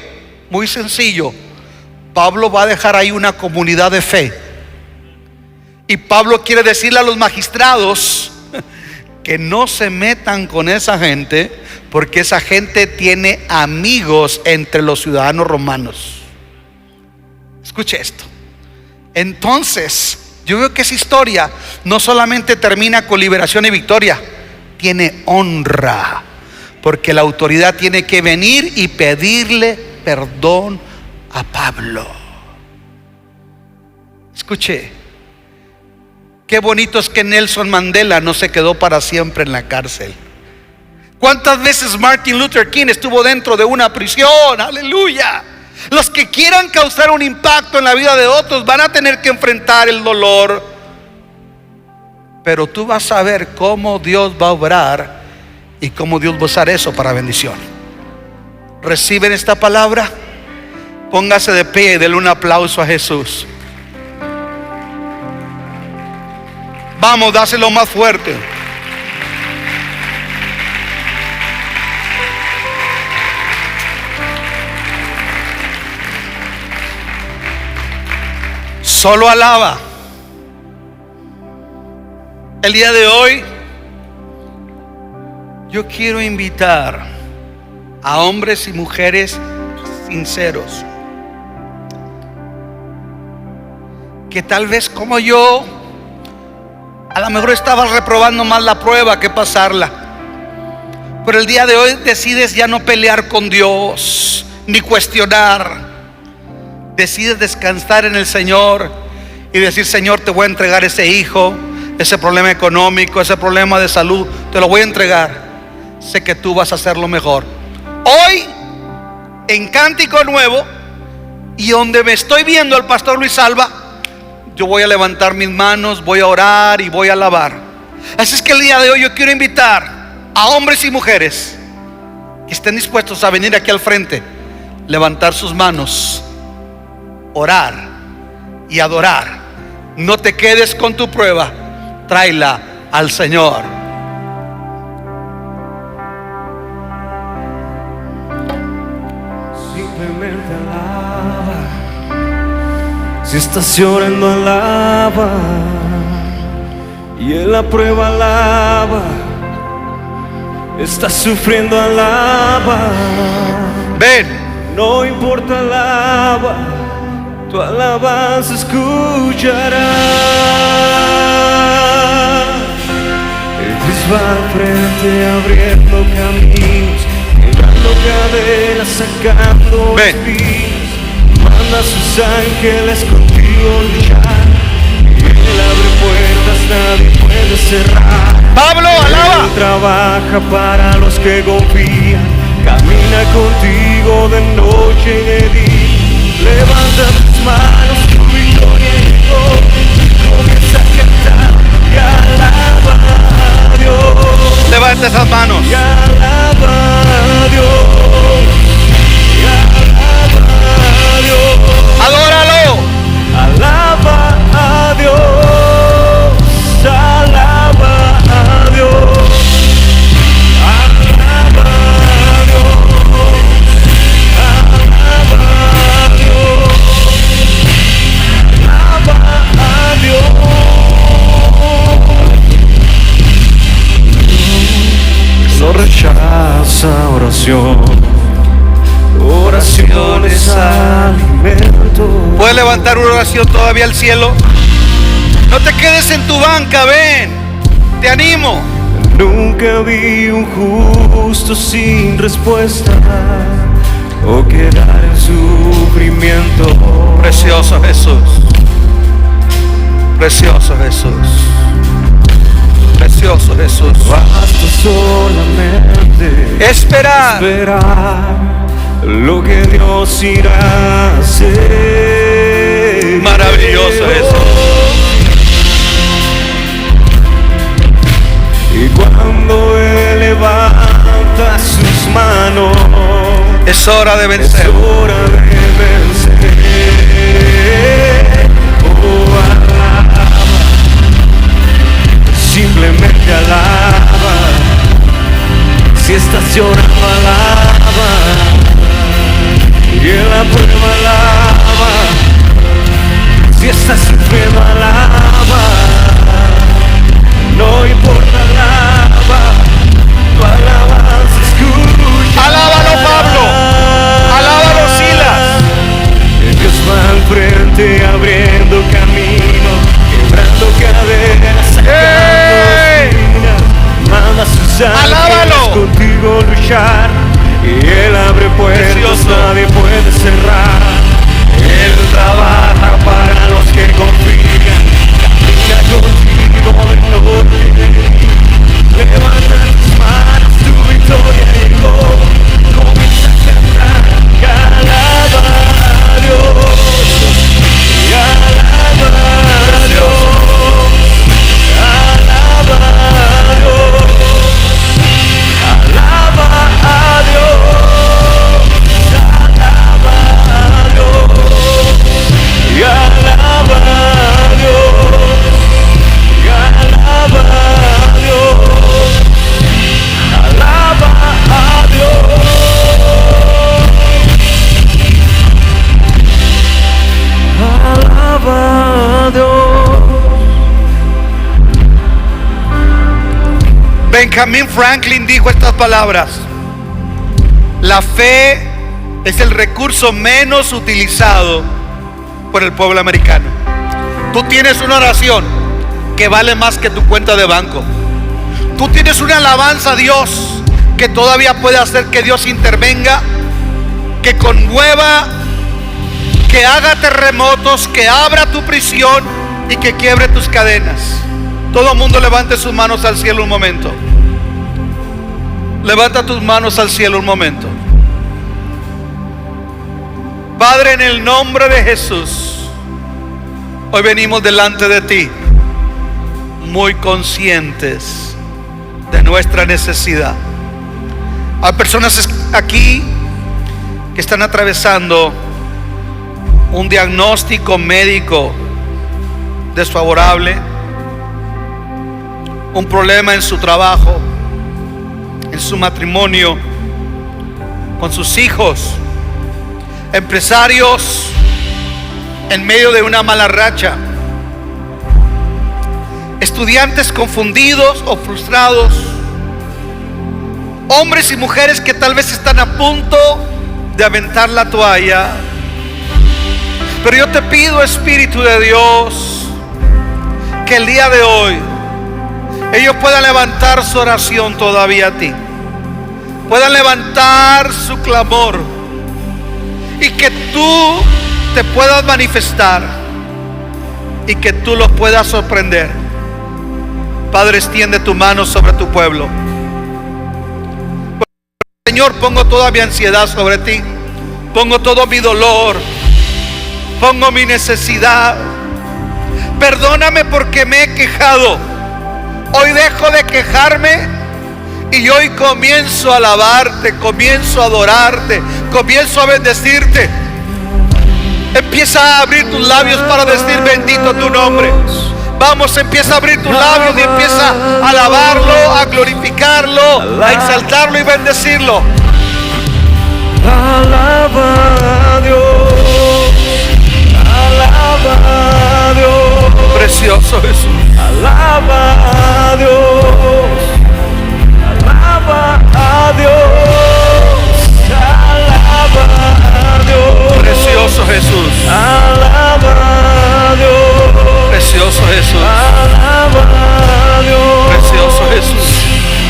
Muy sencillo. Pablo va a dejar ahí una comunidad de fe, y Pablo quiere decirle a los magistrados que no se metan con esa gente, porque esa gente tiene amigos entre los ciudadanos romanos. Escuche esto. Entonces, yo veo que esa historia no solamente termina con liberación y victoria, tiene honra, porque la autoridad tiene que venir y pedirle perdón a Pablo. Escuche, qué bonito es que Nelson Mandela no se quedó para siempre en la cárcel. ¿Cuántas veces Martin Luther King estuvo dentro de una prisión? Aleluya. Los que quieran causar un impacto en la vida de otros van a tener que enfrentar el dolor, pero tú vas a ver cómo Dios va a obrar y cómo Dios va a usar eso para bendición. ¿Reciben esta palabra? Póngase de pie y dele un aplauso a Jesús. Vamos, dáselo más fuerte. Solo alaba. El día de hoy yo quiero invitar a hombres y mujeres sinceros que tal vez como yo a lo mejor estabas reprobando más la prueba que pasarla, pero el día de hoy decides ya no pelear con Dios ni cuestionar. Decides descansar en el Señor y decir: Señor, te voy a entregar ese hijo, ese problema económico, ese problema de salud, te lo voy a entregar. Sé que tú vas a hacerlo mejor. Hoy, en Cántico Nuevo, y donde me estoy viendo al pastor Luis Alba, yo voy a levantar mis manos, voy a orar y voy a alabar. Así es que el día de hoy yo quiero invitar a hombres y mujeres que estén dispuestos a venir aquí al frente, levantar sus manos, orar y adorar. No te quedes con tu prueba, tráela al Señor. Simplemente alaba. Si estás llorando, alaba. Y en la prueba, alaba. Estás sufriendo, alaba. Ven. No importa, alaba. Tu alabanza escuchará. Dios va al frente abriendo caminos, quebrando cadenas, sacando espinos. Manda a sus ángeles contigo luchar. Y Él abre puertas, nadie puede cerrar. Pablo, alaba. Él trabaja para los que confían. Camina contigo de noche y de día. Levanta tus manos, tu victoria llegó. Comienza a cantar y alaba a Dios. Levanta esas manos. Y alaba a Dios. Y alaba a Dios. Adóralo. Alaba a Dios. Alaba a Dios. Alaba a Dios. Alaba a Dios. Alaba a Dios. No rechaza oración. Oración es alimento. ¿Puedes levantar una oración todavía al cielo? No te quedes en tu banca, ven. Te animo. Nunca vi un justo sin respuesta o quedar en sufrimiento. Precioso Jesús. Precioso Jesús. Precioso Jesús. Basta solamente Esperar. lo que Dios irá a hacer. Maravilloso Jesús. Y cuando Él levanta sus manos, Es hora de es vencer. hora de vencer. Oh, alaba. Simplemente alaba. Si estás llorando, alaba. Y en la prueba, alaba. Si estás sufriendo, alaba. No importa, alaba. Tu alabanza escucha. Alábalo, Pablo. Alábalo, Silas. Dios va al frente abriendo camino, quebrando cadenas, sacando espinas. Manda a sus ángeles Alábalo. contigo luchar. Y Él abre puertas, Precioso. nadie puede cerrar. Él trabaja para los que confían. Benjamin Franklin dijo estas palabras: la fe es el recurso menos utilizado por el pueblo americano. Tú tienes una oración que vale más que tu cuenta de banco. Tú tienes una alabanza a Dios que todavía puede hacer que Dios intervenga, que conmueva, que haga terremotos, que abra tu prisión y que quiebre tus cadenas. Todo el mundo levante sus manos al cielo un momento. Levanta tus manos al cielo un momento. Padre, en el nombre de Jesús, hoy venimos delante de ti muy conscientes de nuestra necesidad. Hay personas aquí que están atravesando un diagnóstico médico desfavorable, un problema en su trabajo, en su matrimonio, con sus hijos, empresarios en medio de una mala racha, estudiantes confundidos o frustrados, hombres y mujeres que tal vez están a punto de aventar la toalla. Pero yo te pido, Espíritu de Dios, que el día de hoy ellos puedan levantar su oración todavía a ti, puedan levantar su clamor, y que tú te puedas manifestar y que tú los puedas sorprender. Padre, extiende tu mano sobre tu pueblo. Señor, pongo toda mi ansiedad sobre ti, pongo todo mi dolor, pongo mi necesidad. Perdóname porque me he quejado. Hoy dejo de quejarme y hoy comienzo a alabarte, comienzo a adorarte, comienzo a bendecirte. Empieza a abrir tus labios para decir bendito tu nombre. Vamos, empieza a abrir tus labios y empieza a alabarlo, a glorificarlo, a exaltarlo y bendecirlo. Alaba a Dios, alaba a Dios. Precioso Jesús. Alaba a Dios, alaba a Dios, alaba a Dios. Precioso Jesús. Alaba a Dios. Precioso Jesús. Alaba a Dios. Precioso Jesús.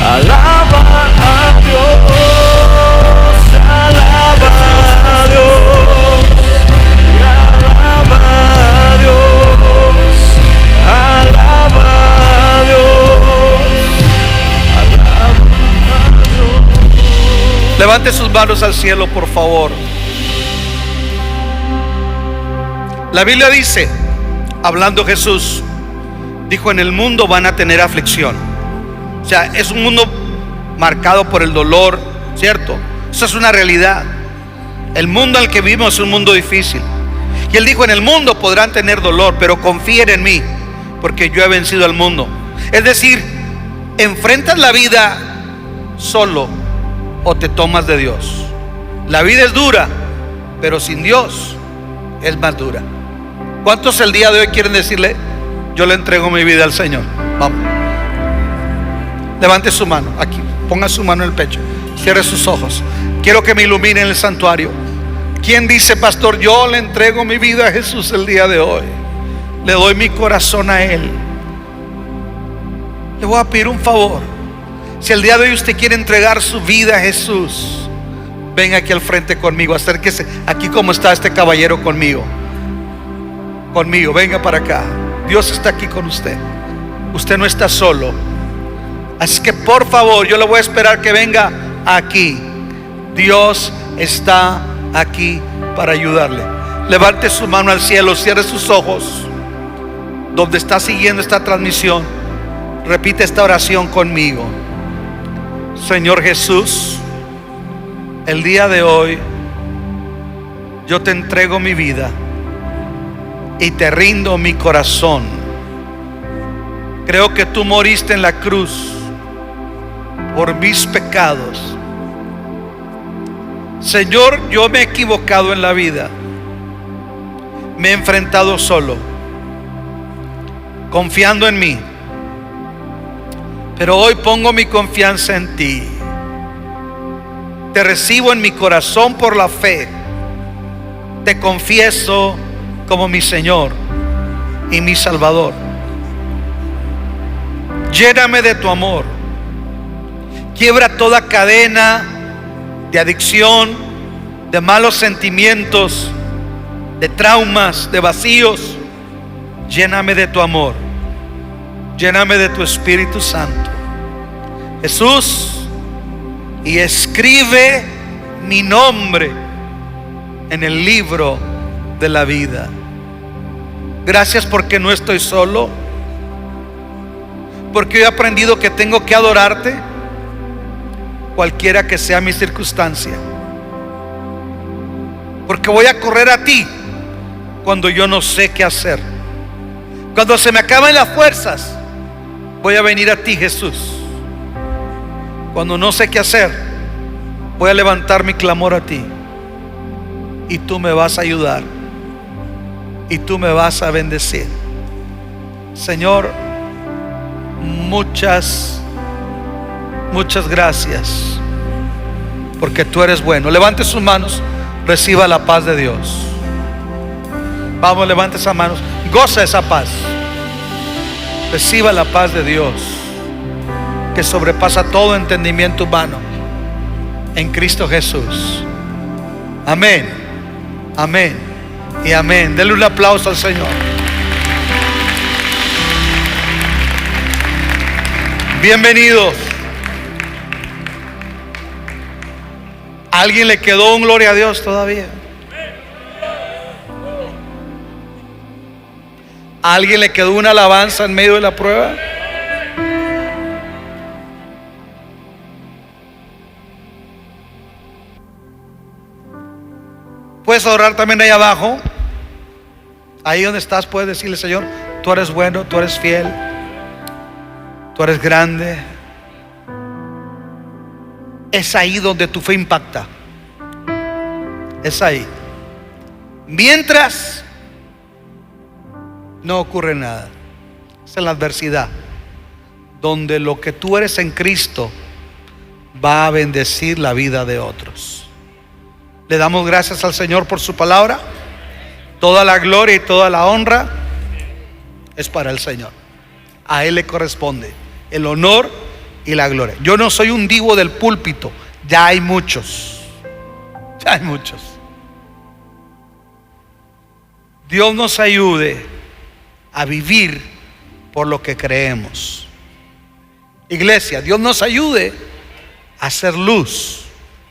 Alaba a Dios. Alaba a Dios. Alaba a Dios. Alaba a Dios. Alaba a Dios. Levante sus manos al cielo, por favor. La Biblia dice, hablando Jesús, dijo: en el mundo van a tener aflicción. O sea, es un mundo marcado por el dolor, ¿cierto? Eso es una realidad. El mundo al que vivimos es un mundo difícil. Y Él dijo: en el mundo podrán tener dolor, pero confíen en mí, porque yo he vencido al mundo. Es decir, enfrentas la vida solo o te tomas de Dios. La vida es dura, pero sin Dios es más dura. ¿Cuántos el día de hoy quieren decirle: yo le entrego mi vida al Señor? Vamos. Levante su mano aquí, ponga su mano en el pecho, cierre sus ojos. Quiero que me ilumine en el santuario. ¿Quién dice: pastor, yo le entrego mi vida a Jesús el día de hoy? Le doy mi corazón a Él. Le voy a pedir un favor. Si el día de hoy usted quiere entregar su vida a Jesús, venga aquí al frente conmigo. Acérquese aquí como está este caballero conmigo. Conmigo, venga para acá. Dios está aquí con usted. Usted no está solo. Así que por favor, yo le voy a esperar que venga aquí. Dios está aquí para ayudarle. Levante su mano al cielo, cierre sus ojos. Donde está siguiendo esta transmisión, repite esta oración conmigo. Señor Jesús, el día de hoy yo te entrego mi vida y te rindo mi corazón. Creo que tú moriste en la cruz por mis pecados. Señor, yo me he equivocado en la vida. Me he enfrentado solo, confiando en mí. pero hoy pongo mi confianza en ti. Te recibo en mi corazón por la fe. Te confieso como mi Señor y mi Salvador. Lléname de tu amor. Quiebra toda cadena de adicción, de malos sentimientos, de traumas, de vacíos. Lléname de tu amor. Lléname de tu Espíritu Santo, Jesús, y escribe mi nombre en el libro de la vida. Gracias porque no estoy solo, porque he aprendido que tengo que adorarte cualquiera que sea mi circunstancia, porque voy a correr a ti cuando yo no sé qué hacer. Cuando se me acaban las fuerzas, voy a venir a ti, Jesús. Cuando no sé qué hacer, voy a levantar mi clamor a ti, y tú me vas a ayudar, y tú me vas a bendecir. Señor, muchas gracias, porque tú eres bueno. Levante sus manos, reciba la paz de Dios. Vamos, levante esas manos, goza esa paz. Reciba la paz de Dios, que sobrepasa todo entendimiento humano, en Cristo Jesús. Amén, amén y amén. Denle un aplauso al Señor. Bienvenidos. ¿A alguien le quedó un gloria a Dios todavía? ¿A alguien le quedó una alabanza en medio de la prueba? Puedes orar también ahí abajo. Ahí donde estás puedes decirle: Señor, tú eres bueno, tú eres fiel, tú eres grande. Es ahí donde tu fe impacta. Es ahí. Mientras no ocurre nada. Es en la adversidad donde lo que tú eres en Cristo va a bendecir la vida de otros. Le damos gracias al Señor por su palabra. Toda la gloria y toda la honra es para el Señor. A Él le corresponde el honor y la gloria. Yo no soy un divo del púlpito. Ya hay muchos. Ya hay muchos. Dios nos ayude a vivir por lo que creemos. Iglesia, Dios nos ayude a hacer luz